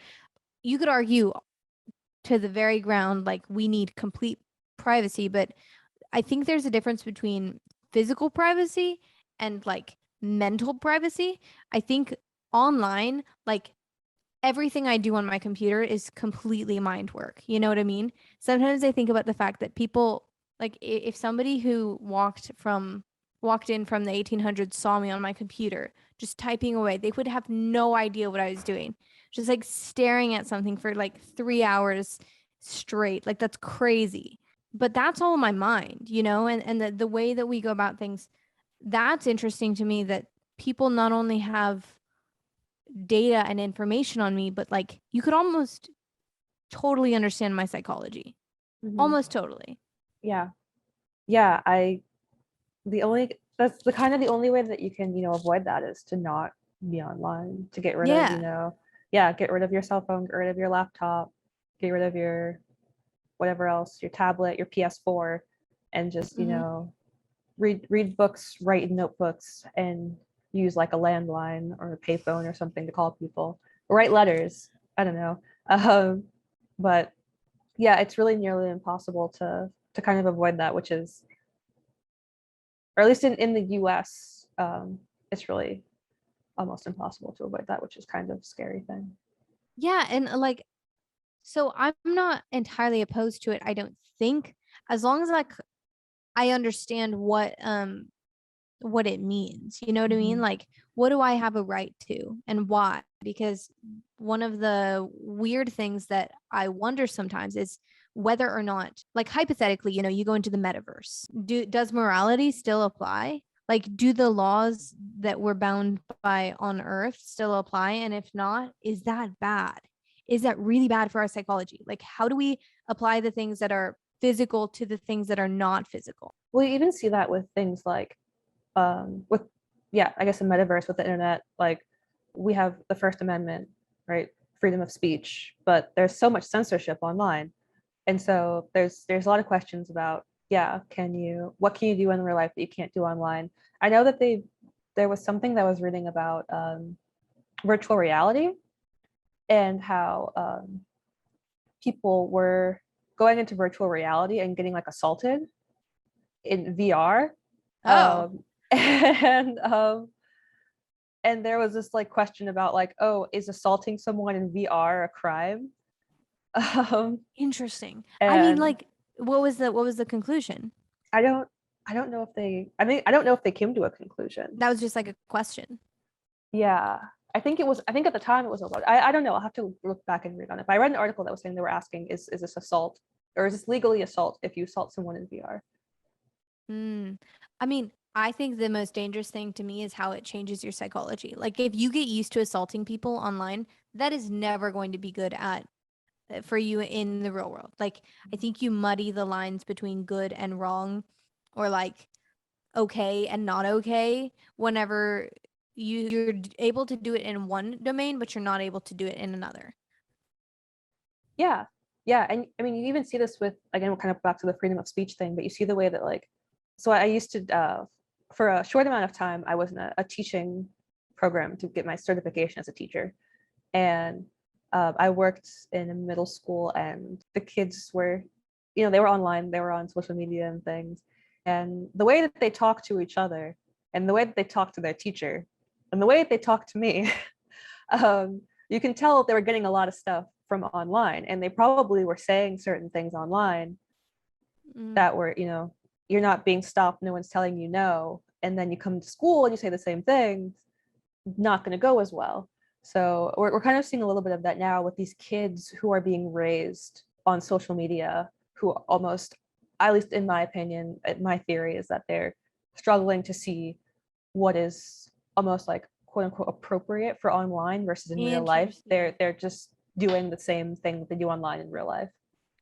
You could argue to the very ground like we need complete privacy, but I think there's a difference between physical privacy and like mental privacy. I think online, like everything I do on my computer is completely mind work. You know what I mean? Sometimes I think about the fact that people, like if somebody who walked in from the 1800s saw me on my computer just typing away, they would have no idea what I was doing. Just like staring at something for like 3 hours straight. Like that's crazy. But that's all in my mind, and the way that we go about things, that's interesting to me, that people not only have data and information on me, but like you could almost totally understand my psychology. Almost totally. Yeah. That's the only way that you can avoid that is to not be online, to get rid of get rid of your cell phone, get rid of your laptop, get rid of your whatever else, your tablet, your PS4, and just read books, write in notebooks, and use like a landline or a payphone or something to call people, or write letters. I don't know. But yeah, it's really nearly impossible to kind of avoid that, which is, or at least in the US, it's really almost impossible to avoid that, which is kind of a scary thing. Yeah, and like, so I'm not entirely opposed to it, I don't think, as long as I understand what it means. You know what I mean? Like, what do I have a right to and why? Because one of the weird things that I wonder sometimes is whether or not, like hypothetically, you go into the metaverse. Does morality still apply? Like, do the laws that we're bound by on Earth still apply? And if not, is that bad? Is that really bad for our psychology? Like, how do we apply the things that are physical to the things that are not physical? Well, you even see that with things like with I guess the metaverse, with the internet. Like, we have the First Amendment, right? Freedom of speech, but there's so much censorship online, and so there's a lot of questions about what can you do in real life that you can't do online. I know that there was something that I was reading about virtual reality, and how people were going into virtual reality and getting like assaulted in VR. Oh, And and there was this like question about like, oh, is assaulting someone in VR a crime? Um, interesting. I mean, and like, what was the conclusion? I don't I don't know if they I mean I don't know if they came to a conclusion. That was just like a question. Yeah. I think at the time it was a lot. I don't know. I'll have to look back and read on it. But I read an article that was saying they were asking, is this assault or is this legally assault if you assault someone in VR? Mm. I mean, I think the most dangerous thing to me is how it changes your psychology. Like if you get used to assaulting people online, that is never going to be good at for you in the real world. Like I think you muddy the lines between good and wrong or like okay and not okay whenever you're able to do it in one domain, but you're not able to do it in another. Yeah. Yeah. And I mean, you even see this with, again, we're kind of back to the freedom of speech thing, but you see the way that like, so I used to, for a short amount of time, I was in a teaching program to get my certification as a teacher. And I worked in a middle school and the kids were, they were online, they were on social media and things. And the way that they talk to each other and the way that they talk to their teacher and the way that they talk to me, you can tell they were getting a lot of stuff from online and they probably were saying certain things online Mm. that were, you're not being stopped, no one's telling you no. And then you come to school and you say the same things, not going to go as well. So we're kind of seeing a little bit of that now with these kids who are being raised on social media, who almost, at least in my opinion, my theory is that they're struggling to see what is almost like quote unquote appropriate for online versus in real life. Interesting. They're just doing the same thing that they do online in real life.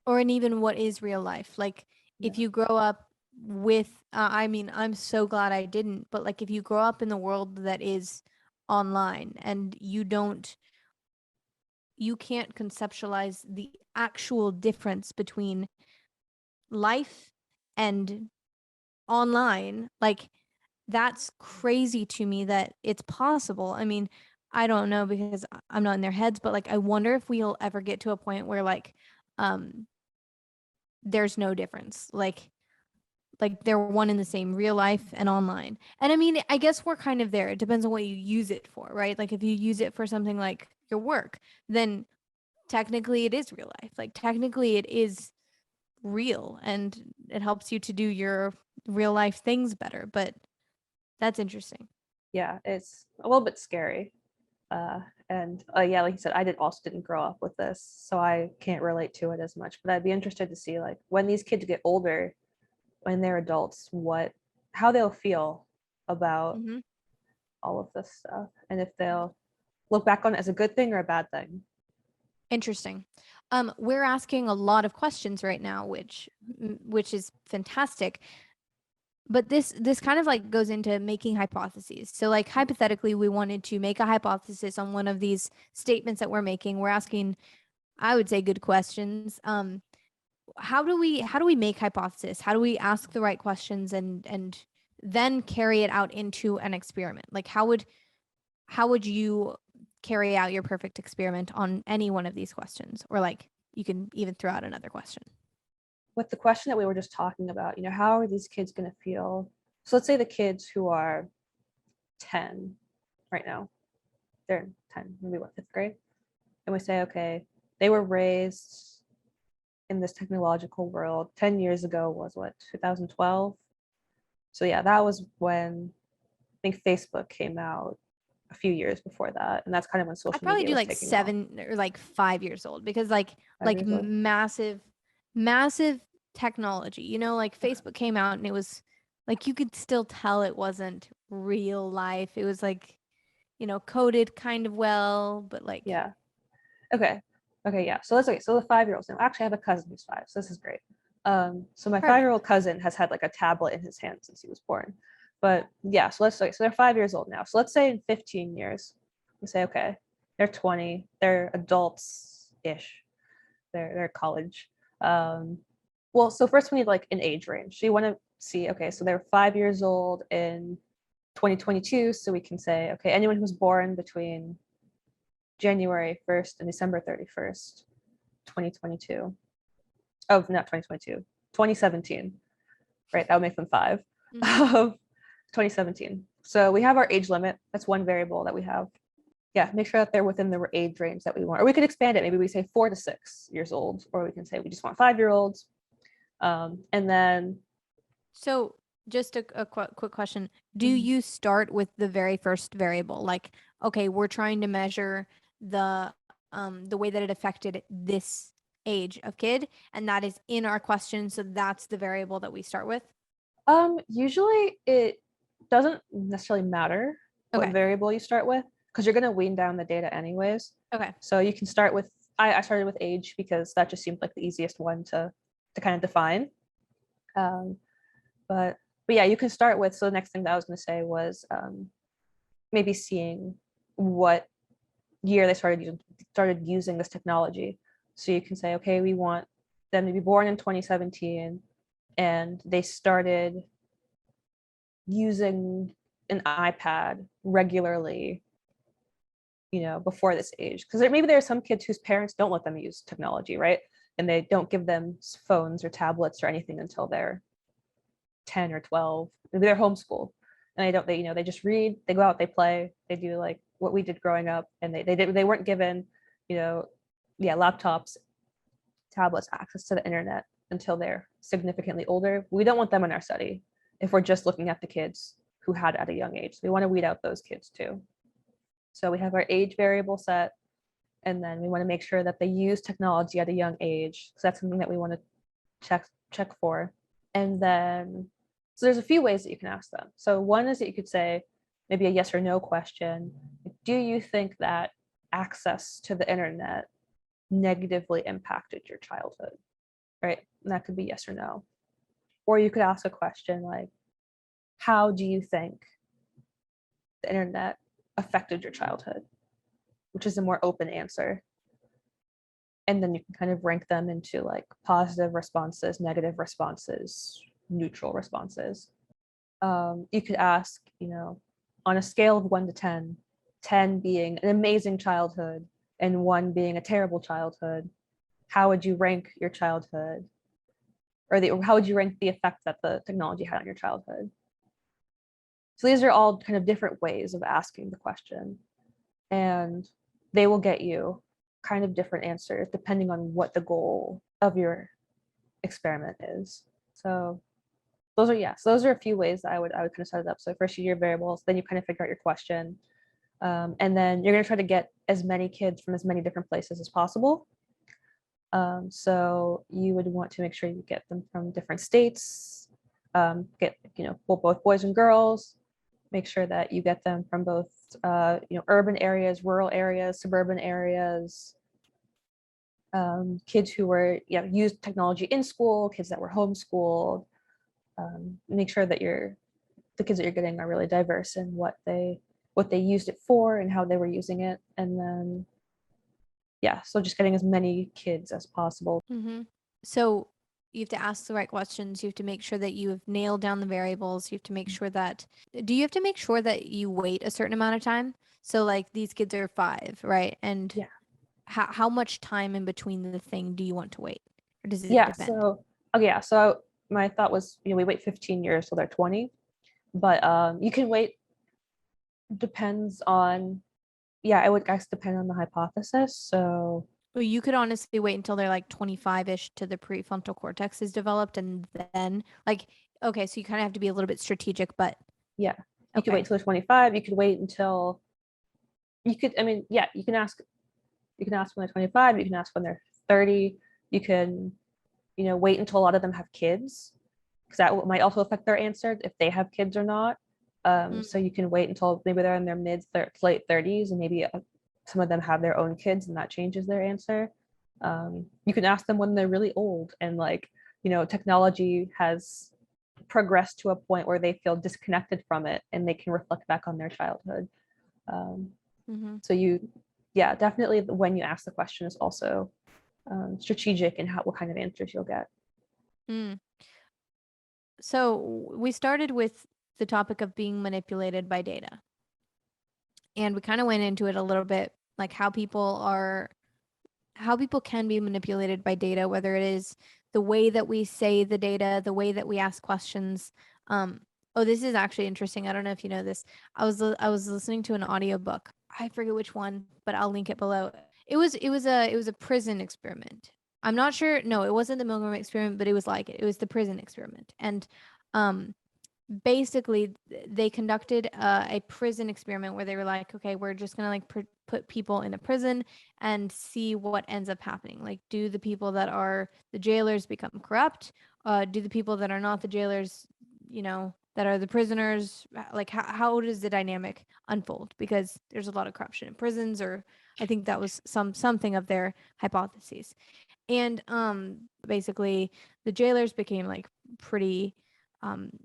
Or in even what is real life. Like if Yeah. you grow up with, I mean, I'm so glad I didn't, but like if you grow up in the world that is online and you can't conceptualize the actual difference between life and online, like that's crazy to me that it's possible. I mean, I don't know because I'm not in their heads, but like I wonder if we'll ever get to a point where um there's no difference. Like they're one in the same real life and online. And I mean, I guess we're kind of there. It depends on what you use it for, right? Like if you use it for something like your work, then technically it is real life. Like technically it is real and it helps you to do your real life things better. But that's interesting. Yeah, it's a little bit scary. Uh, and yeah, like you said, didn't grow up with this, so I can't relate to it as much. But I'd be interested to see like when these kids get older, when they're adults, how they'll feel about Mm-hmm. all of this stuff, and if they'll look back on it as a good thing or a bad thing. Interesting. We're asking a lot of questions right now, which is fantastic. But this kind of like goes into making hypotheses. So like hypothetically, we wanted to make a hypothesis on one of these statements that we're making. We're asking, I would say, good questions. How do we make hypothesis? How do we ask the right questions and then carry it out into an experiment? Like how would you carry out your perfect experiment on any one of these questions? Or like you can even throw out another question. With the question that we were just talking about, how are these kids going to feel? So let's say the kids who are 10 right now, they're 10, maybe what, fifth grade? And we say, okay, they were raised in this technological world. 10 years ago was what, 2012? So yeah, that was when I think Facebook came out a few years before that. And that's kind of when I'd social probably media do was like taking off. 7 or like 5 years old because like 5 like years old. massive technology. Like Facebook came out and it was like you could still tell it wasn't real life. It was like, coded kind of well, but like Yeah. Okay. Okay. Yeah. So let's okay. So the 5 year olds now. Actually, I have a cousin who's 5, so this is great. So my 5 year old perfect. cousin has had like a tablet in his hand since he was born. But yeah, so let's say so they're 5 years old now. So let's say in 15 years, we say okay, they're 20, they're adults ish, they're college. Um, well, so first we need like an age range. So you want to see okay, so they're 5 years old in 2022, so we can say okay, anyone who was born between January 1st and December 31st, 2022. Oh, not 2022, 2017. right? That would make them 5 Mhm. of 2017. So we have our age limit. That's one variable that we have. Yeah, make sure that they're within the age range that we want. Or we could expand it. Maybe we say 4 to 6 years old, or we can say we just want 5-year-olds. And then So just a quick question. Do Mhm. you start with the very first variable? Like, okay, we're trying to measure the way that it affected this age of kid, and that is in our question, so that's the variable that we start with? Usually it doesn't necessarily matter what Okay. variable you start with because you're going to wean down the data anyways. Okay. So you can start with, I started with age because that just seemed like the easiest one to kind of define. Um, but yeah, you can start with, so the next thing that I was going to say was maybe seeing what year they started using this technology. So you can say, okay, we want them to be born in 2017 and they started using an iPad regularly, before this age. Because maybe there are some kids whose parents don't let them use technology, right? And they don't give them phones or tablets or anything until they're 10 or 12. Maybe they're homeschooled and they just read, they go out, they play, they do like what we did growing up, and they weren't given, laptops, tablets, access to the internet until they're significantly older. We don't want them in our study if we're just looking at the kids who had at a young age. So we want to weed out those kids too. So we have our age variable set, and then we want to make sure that they use technology at a young age. So that's something that we want to check for. And then, so there's a few ways that you can ask them. So one is that you could say maybe a yes or no question. Do you think that access to the internet negatively impacted your childhood? Right? And that could be yes or no. Or you could ask a question like, how do you think the internet affected your childhood? Which is a more open answer. And then you can kind of rank them into like positive responses, negative responses, neutral responses. You could ask, on a scale of 1 to 10, 10 being an amazing childhood and 1 being a terrible childhood, how would you rank your childhood? Or how would you rank the effect that the technology had on your childhood? So these are all kind of different ways of asking the question, and they will get you kind of different answers depending on what the goal of your experiment is. So those are a few ways that I would kind of set it up. So first you do your variables, then you kind of figure out your question, and then you're going to try to get as many kids from as many different places as possible. So you would want to make sure you get them from different states, get both boys and girls. Make sure that you get them from both urban areas, rural areas, suburban areas. Kids who were used technology in school, kids that were homeschooled. Make sure that the kids that you're getting are really diverse in what they used it for and how they were using it, and then so just getting as many kids as possible. Mm-hmm. So you have to ask the right questions. You have to make sure that you have nailed down the variables. You have to make sure that, do you have to make sure that you wait a certain amount of time? So like these kids are 5, right? And Yeah. how much time in between the thing do you want to wait? Or does it Yeah. depend? So my thought was, we wait 15 years till they're 20, but you can wait. Depends on, it would guess depend on the hypothesis. So Well, you could honestly wait until they're like 25-ish to the prefrontal cortex is developed, and then like, okay, so you kind of have to be a little bit strategic, but yeah, you could okay. wait till they're 25. You could wait until you can ask when they're 25. You can ask when they're 30. You can wait until a lot of them have kids, because that might also affect their answer if they have kids or not. So you can wait until maybe they're in their mid to late 30s, and maybe some of them have their own kids, and that changes their answer. You can ask them when they're really old, and technology has progressed to a point where they feel disconnected from it, and they can reflect back on their childhood. So definitely when you ask the question is also strategic in what kind of answers you'll get. Mm. So we started with the topic of being manipulated by data. And we kind of went into it a little bit, like how people can be manipulated by data, whether it is the way that we say the data, the way that we ask questions. Oh, this is actually interesting. I don't know if you know this. I was listening to an audiobook. I forget which one, but I'll link it below. It was a prison experiment. I'm not sure. No, it wasn't the Milgram experiment, but it was like it. It was the prison experiment. And um basically they conducted a prison experiment where they were like, okay, we're just gonna like put people in a prison and see what ends up happening. Like, do the people that are the jailers become corrupt? Do the people that are not the jailers, that are the prisoners, like how does the dynamic unfold? Because there's a lot of corruption in prisons, or I think that was something of their hypotheses. And basically the jailers became like pretty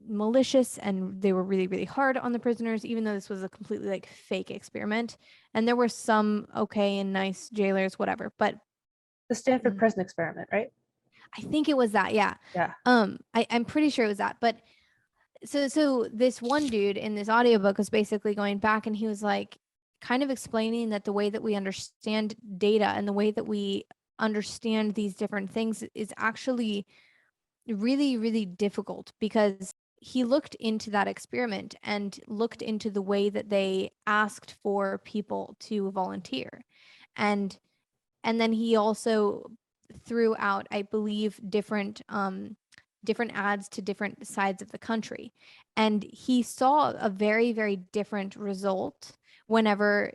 malicious, and they were really, really hard on the prisoners, even though this was a completely like fake experiment. And there were some okay and nice jailers, whatever. But The Stanford prison experiment, right? I think it was that, yeah. Yeah. I'm pretty sure it was that. But so this one dude in this audiobook was basically going back, and he was like kind of explaining that the way that we understand data and the way that we understand these different things is actually really, really difficult, because he looked into that experiment and looked into the way that they asked for people to volunteer. And then he also threw out, I believe, different ads to different sides of the country. And he saw a very, very different result whenever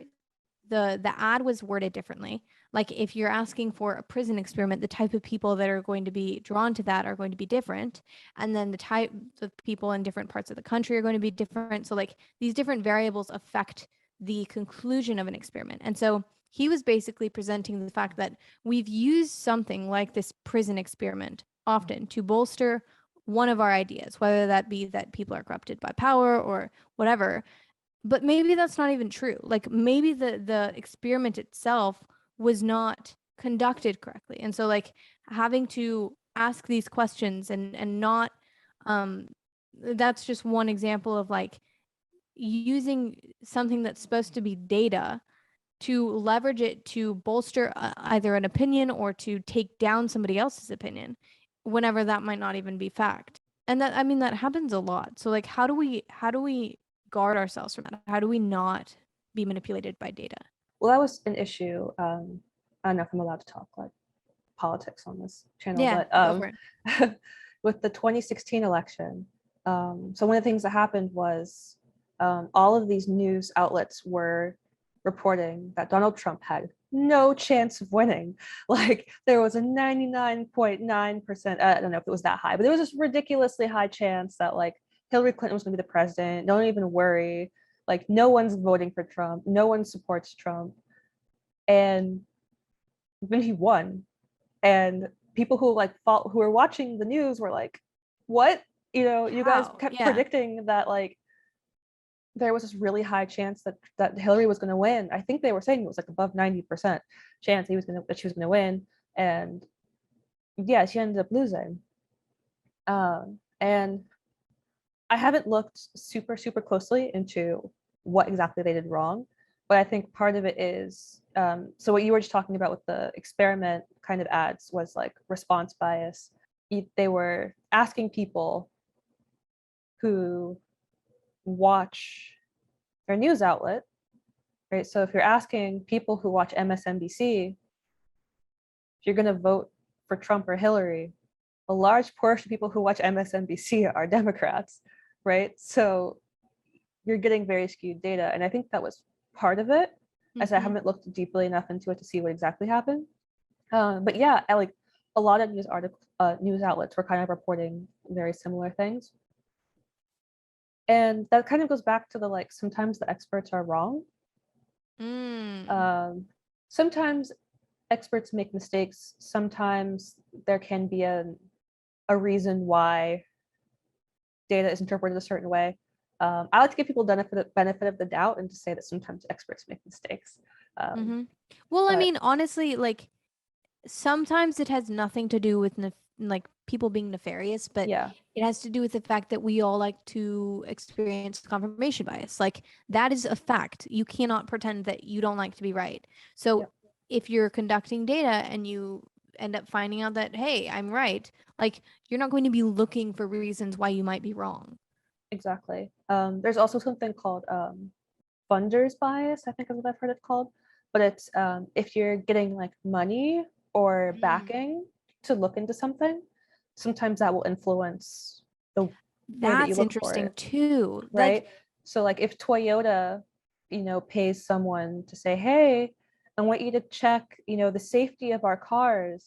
the ad was worded differently. Like, if you're asking for a prison experiment, the type of people that are going to be drawn to that are going to be different. And then the type of people in different parts of the country are going to be different. So like these different variables affect the conclusion of an experiment. And so he was basically presenting the fact that we've used something like this prison experiment often to bolster one of our ideas, whether that be that people are corrupted by power or whatever. But maybe that's not even true. Like, maybe the experiment itself was not conducted correctly. And so like having to ask these questions and not that's just one example of like using something that's supposed to be data to leverage it to bolster either an opinion or to take down somebody else's opinion, whenever that might not even be fact. And that, I mean, that happens a lot. So like how do we guard ourselves from that? How do we not be manipulated by data? Well, that was an issue. I don't know if I'm allowed to talk like politics on this channel, Yeah, go for but it. with the 2016 election, so one of the things that happened was all of these news outlets were reporting that Donald Trump had no chance of winning. Like, there was a 99.9%, I don't know if it was that high, but there was this ridiculously high chance that like Hillary Clinton was going to be the president. Don't even worry. Like, no one's voting for Trump. No one supports Trump. And then he won. And people who like who were watching the news were like, what? You guys How? kept Yeah. predicting that like there was this really high chance that Hillary was going to win. I think they were saying it was like above 90% chance that she was going to win. And yeah, she ended up losing. And I haven't looked super, super closely into what exactly they did wrong, but I think part of it is, so what you were just talking about with the experiment kind of ads was like response bias. They were asking people who watch their news outlet, right? So if you're asking people who watch MSNBC, if you're going to vote for Trump or Hillary, a large portion of people who watch MSNBC are Democrats, right? So you're getting very skewed data. And I think that was part of it, as I haven't looked deeply enough into it to see what exactly happened. But yeah, like a lot of news outlets were kind of reporting very similar things. And that kind of goes back to the like, sometimes the experts are wrong. Sometimes experts make mistakes. Sometimes there can be a reason why data is interpreted a certain way. I like to give people benefit of the doubt and to say that sometimes experts make mistakes. Well, I mean, honestly, like sometimes it has nothing to do with like people being nefarious, but yeah, it has to do with the fact that we all like to experience confirmation bias. Like, that is a fact. You cannot pretend that you don't like to be right. So Yep. if you're conducting data and you end up finding out that, hey, I'm right. Like, you're not going to be looking for reasons why you might be wrong. Exactly. There's also something called funder's bias, I think is what I've heard it called. But it's if you're getting like money or backing to look into something, sometimes that will influence the way that you That's look for interesting it, too. right? So like if Toyota, pays someone to say, hey, I want you to check, the safety of our cars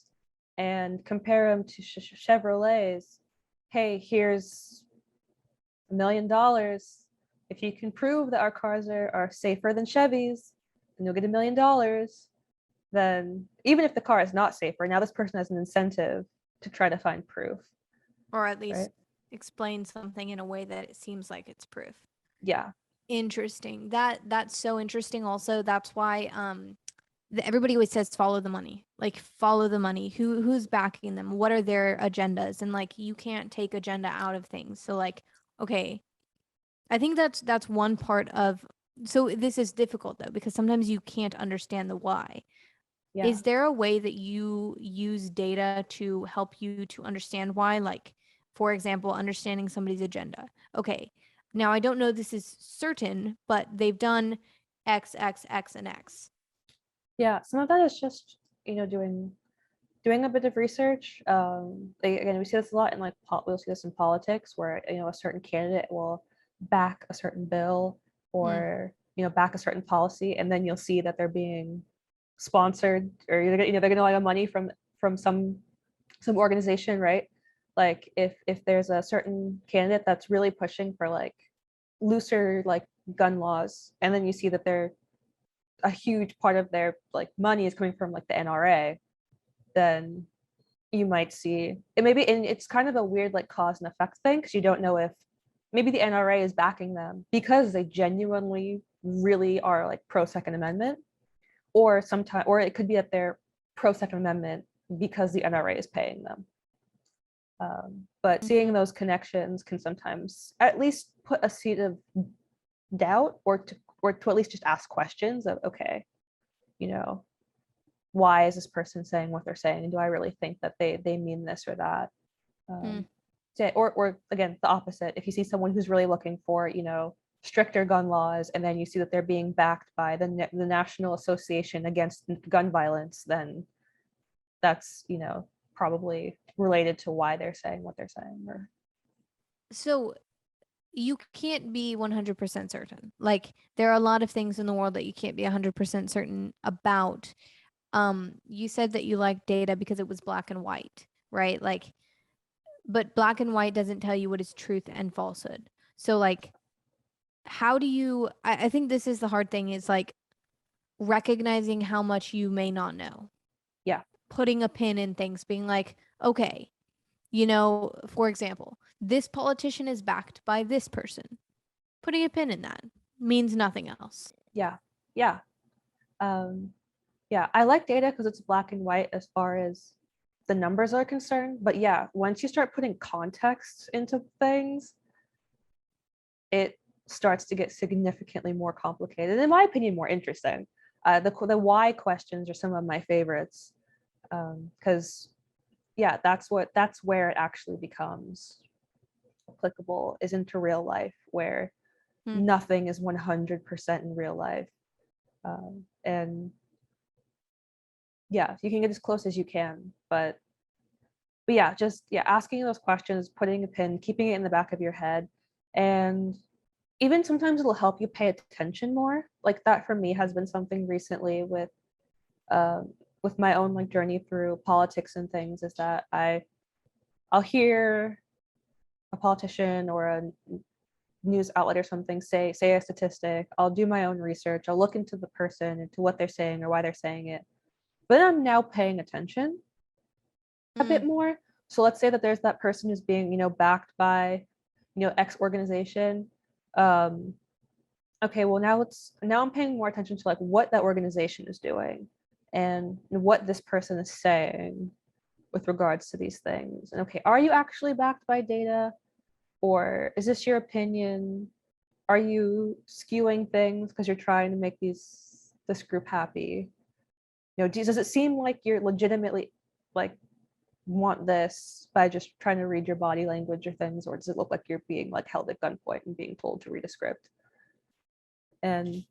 and compare them to Chevrolets. Hey, here's $1 million. If you can prove that our cars are safer than Chevys, then you'll get $1 million. Then even if the car is not safer, now this person has an incentive to try to find proof, Or at least right? explain something in a way that it seems like it's proof. Yeah. Interesting. That's so interesting also. That's why everybody always says follow the money. Like, follow the money. Who's backing them? What are their agendas? And like, you can't take agenda out of things. So like, okay, I think that's one part of, so this is difficult though, because sometimes you can't understand the why. Yeah. Is there a way that you use data to help you to understand why? Like, for example, understanding somebody's agenda. Okay, now I don't know this is certain, but they've done X, X, X, and X. Yeah. Some of that is just, doing a bit of research. Again, we see this a lot in like we'll see this in politics where a certain candidate will back a certain bill or back a certain policy, and then you'll see that they're being sponsored or they're getting a lot of money from some organization, right? Like if there's a certain candidate that's really pushing for like looser like gun laws, and then you see that they're a huge part of their like money is coming from like the NRA, then you might see it maybe, and it's kind of a weird like cause and effect thing because you don't know if maybe the NRA is backing them because they genuinely really are like pro Second Amendment, or sometimes, or it could be that they're pro Second Amendment because the NRA is paying them. But seeing those connections can sometimes at least put a seed of doubt, or to at least just ask questions of, okay, why is this person saying what they're saying? Do I really think that they mean this or that? Or again, the opposite. If you see someone who's really looking for, stricter gun laws, and then you see that they're being backed by the National Association Against Gun Violence, then that's, probably related to why they're saying what they're saying. Or So you can't be 100% certain. Like, there are a lot of things in the world that you can't be 100% certain about. You said that you like data because it was black and white, right? Like, but black and white doesn't tell you what is truth and falsehood. So like, how do you, I think this is the hard thing, is like recognizing how much you may not know. yeah. Putting a pin in things, being like, okay, for example, this politician is backed by this person. Putting a pin in that means nothing else. Yeah. Yeah. Yeah, I like data because it's black and white as far as the numbers are concerned. But yeah, once you start putting context into things, it starts to get significantly more complicated. In my opinion, more interesting. The why questions are some of my favorites because yeah, that's where it actually becomes applicable, is into real life, where nothing is 100% in real life, and yeah, you can get as close as you can, but yeah, just asking those questions, putting a pin, keeping it in the back of your head, and even sometimes it'll help you pay attention more. Like that for me has been something recently with my own like journey through politics and things, is that I'll hear a politician or a news outlet or something say a statistic. I'll do my own research. I'll look into the person, into what they're saying or why they're saying it. But I'm now paying attention a bit more. So let's say that there's that person who's being, backed by, X organization. Okay, well now I'm paying more attention to like what that organization is doing and what this person is saying with regards to these things. And okay, are you actually backed by data, or is this your opinion? Are you skewing things because you're trying to make this group happy? Does it seem like you're legitimately like want this by just trying to read your body language or things, or does it look like you're being like held at gunpoint and being told to read a script? And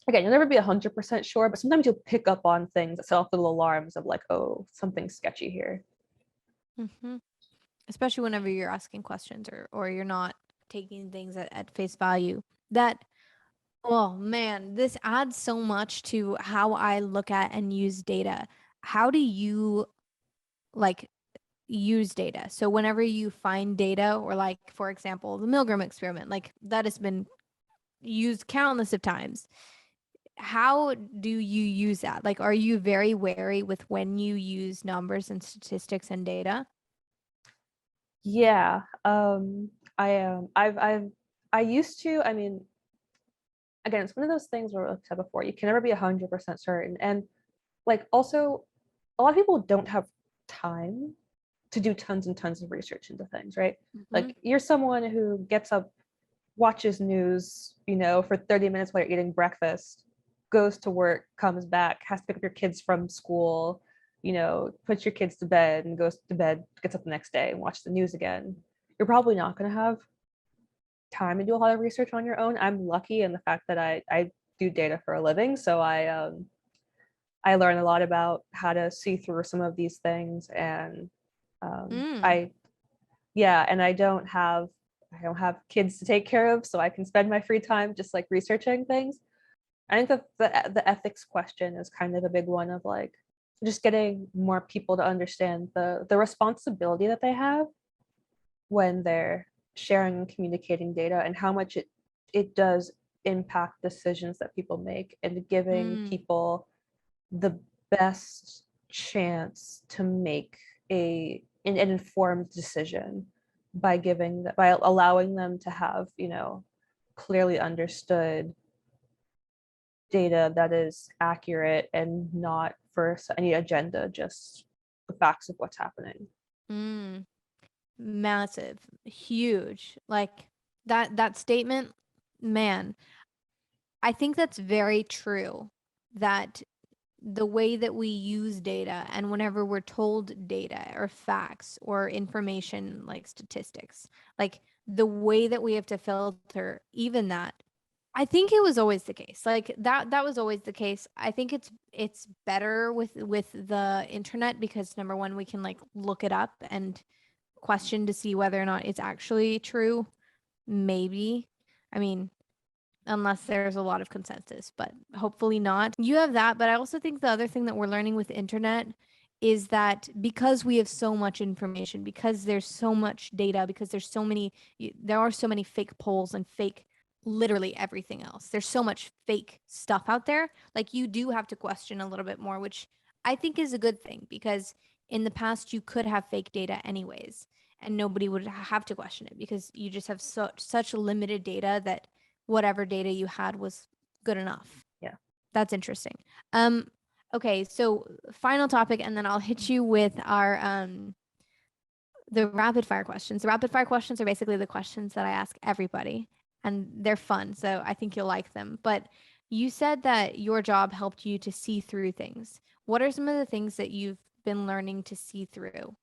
again, you'll never be 100% sure, but sometimes you'll pick up on things that set off little alarms of like, oh, something's sketchy here. Mm-hmm. Especially whenever you're asking questions or you're not taking things at face value. That, oh man, this adds so much to how I look at and use data. How do you like use data? So whenever you find data, or like, for example, the Milgram experiment, like that has been used countless of times. How do you use that? Like, are you very wary with when you use numbers and statistics and data? Yeah, I am. I used to. I mean, again, it's one of those things where, like I said before, you can never be 100% certain, and like also, a lot of people don't have time to do tons and tons of research into things, right? Mm-hmm. Like you're someone who gets up, watches news, for 30 minutes while you're eating breakfast, goes to work, comes back, has to pick up your kids from school, puts your kids to bed and goes to bed, gets up the next day and watches the news again. You're probably not going to have time to do a lot of research on your own. I'm lucky in the fact that I do data for a living, so I learn a lot about how to see through some of these things, and I yeah, and I don't have kids to take care of, so I can spend my free time just like researching things. I think that the ethics question is kind of a big one of like just getting more people to understand the responsibility that they have when they're sharing and communicating data, and how much it does impact decisions that people make, and giving people the best chance to make an informed decision by allowing them to have clearly understood data that is accurate and not for any agenda, just the facts of what's happening. Massive, huge. Like that statement, man, I think that's very true, that the way that we use data, and whenever we're told data or facts or information like statistics, like the way that we have to filter even that, I think it was always the case. Like that was always the case. I think it's better with the internet, because number one, we can like look it up and question to see whether or not it's actually true. Maybe. I mean, unless there's a lot of consensus, but hopefully not. You have that, but I also think the other thing that we're learning with internet is that because we have so much information, because there's so much data, because there are so many fake polls and fake literally everything else. There's so much fake stuff out there. Like you do have to question a little bit more, which I think is a good thing, because in the past you could have fake data anyways and nobody would have to question it, because you just have such limited data that whatever data you had was good enough. Yeah. That's interesting. Okay, so final topic, and then I'll hit you with our the rapid fire questions. The rapid fire questions are basically the questions that I ask everybody, and they're fun, so I think you'll like them. But you said that your job helped you to see through things. What are some of the things that you've been learning to see through?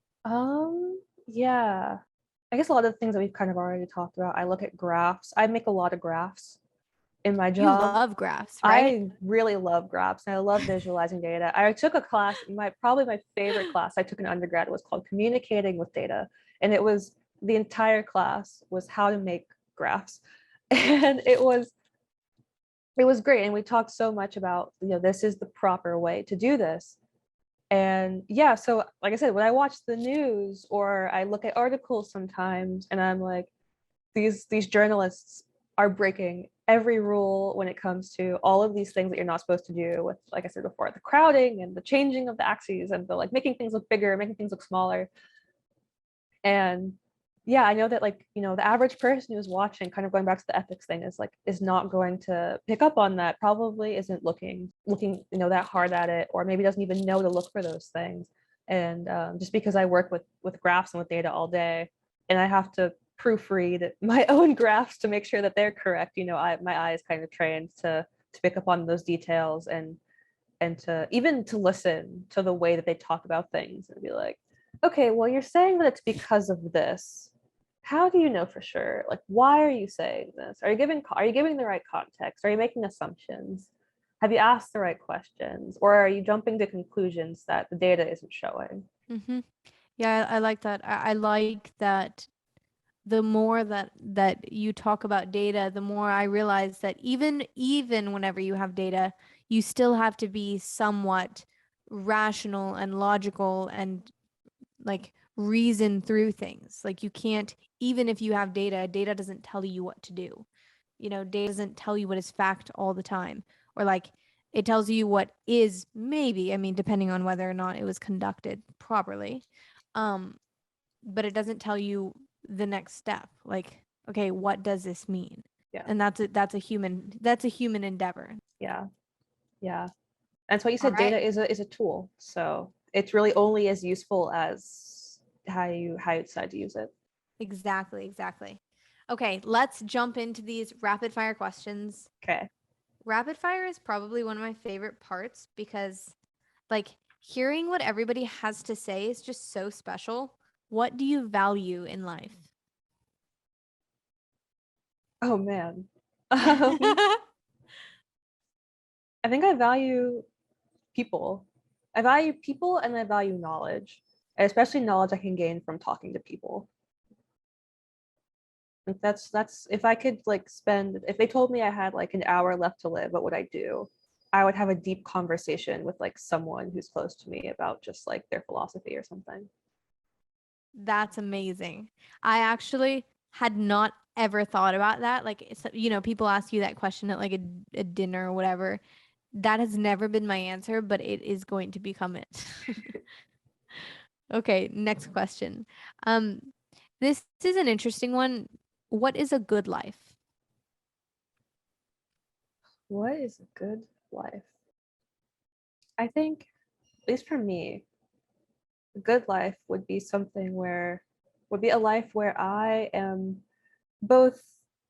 Yeah. I guess a lot of the things that we've kind of already talked about. I look at graphs. I make a lot of graphs in my You job. love graphs, right? I really love graphs, and I love visualizing data. I took a class, probably my favorite class I took in undergrad was called Communicating with Data. And it was the entire class was how to make graphs. And it was great. And we talked so much about, this is the proper way to do this. And yeah, so like I said, when I watch the news or I look at articles sometimes, and I'm like, these journalists are breaking every rule when it comes to all of these things that you're not supposed to do with, like I said before, the crowding and the changing of the axes and the like making things look bigger, making things look smaller. And yeah, I know that the average person who's watching, kind of going back to the ethics thing, is not going to pick up on that, probably isn't looking that hard at it, or maybe doesn't even know to look for those things. And just because I work with graphs and with data all day, and I have to proofread my own graphs to make sure that they're correct, my eye is kind of trained to pick up on those details. And and to even to listen to the way that they talk about things and be like, okay, well, you're saying that it's because of this. How do you know for sure? Like, why are you saying this? Are you giving the right context? Are you making assumptions? Have you asked the right questions? Or are you jumping to conclusions that the data isn't showing? Mm-hmm. Yeah, I like that. I like that the more that you talk about data, the more I realize that even whenever you have data, you still have to be somewhat rational and logical and like reason through things. Like you can't, even if you have data doesn't tell you what to do. You know, data doesn't tell you what is fact all the time, or like it tells you what is maybe, I mean, depending on whether or not it was conducted properly. But it doesn't tell you the next step. Like, okay, what does this mean? Yeah. And that's a human endeavor. Yeah. Yeah. That's why you All said right. data is a tool. So it's really only as useful as how you decide to use it. Exactly. Okay, let's jump into these rapid fire questions. Okay. Rapid fire is probably one of my favorite parts because like hearing what everybody has to say is just so special. What do you value in life? Oh man. I think I value people. I value people and I value knowledge, and especially knowledge I can gain from talking to people. Like that's if I could like spend, if they told me I had like an hour left to live, what would I do? I would have a deep conversation with like someone who's close to me about just like their philosophy or something. That's amazing. I actually had not ever thought about that. Like, you know, people ask you that question at like a dinner or whatever. That has never been my answer, but it is going to become it. Okay, next question. This is an interesting one. What is a good life? What is a good life? I think, at least for me, a good life would be a life where I am both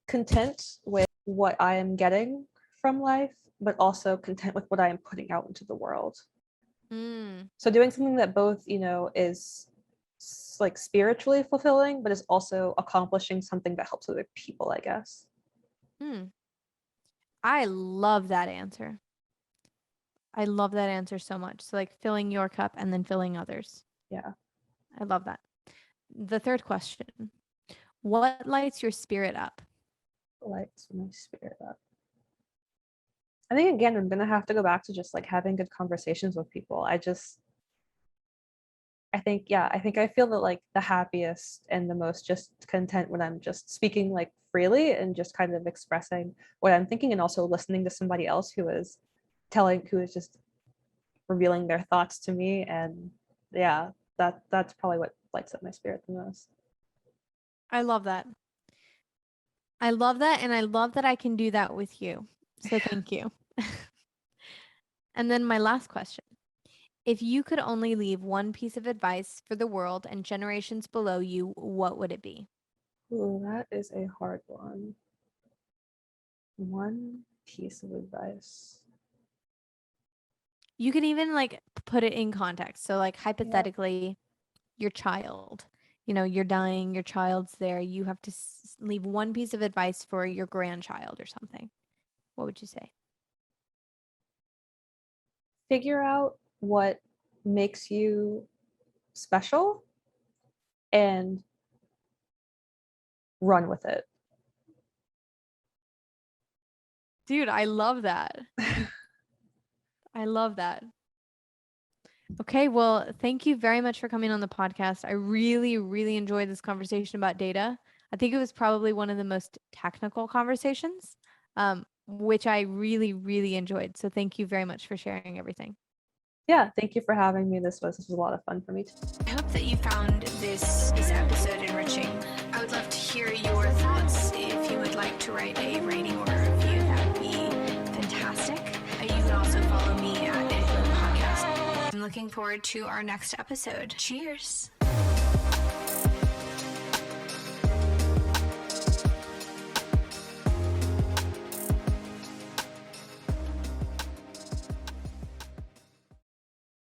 content with what I am getting from life, but also content with what I am putting out into the world. Mm, So doing something that both, is like spiritually fulfilling, but is also accomplishing something that helps other people, I guess. mm. I love that answer. I love that answer so much. So like filling your cup and then filling others. Yeah. I love that. The third question. What lights your spirit up? Lights my spirit up. I think again, I'm gonna have to go back to just like having good conversations with people. I think I feel that like the happiest and the most just content when I'm just speaking like freely and just kind of expressing what I'm thinking, and also listening to somebody else who is just revealing their thoughts to me. And yeah, that's probably what lights up my spirit the most. I love that. I love that. And I love that I can do that with you. So thank you. And then my last question. If you could only leave one piece of advice for the world and generations below you, what would it be? Ooh, that is a hard one. One piece of advice. You can even like put it in context. So like hypothetically, your child, you know, you're dying, your child's there. You have to leave one piece of advice for your grandchild or something. What would you say? Figure out what makes you special and run with it. Dude, I love that. I love that. Okay, well, thank you very much for coming on the podcast. I really, really enjoyed this conversation about data. I think it was probably one of the most technical conversations, which I really, really enjoyed. So thank you very much for sharing everything. Yeah, thank you for having me. This was a lot of fun for me too. I hope that you found this episode enriching. I would love to hear your thoughts. If you would like to write a rating or a review, that would be fantastic. You can also follow me at Podcast. I'm looking forward to our next episode. Cheers.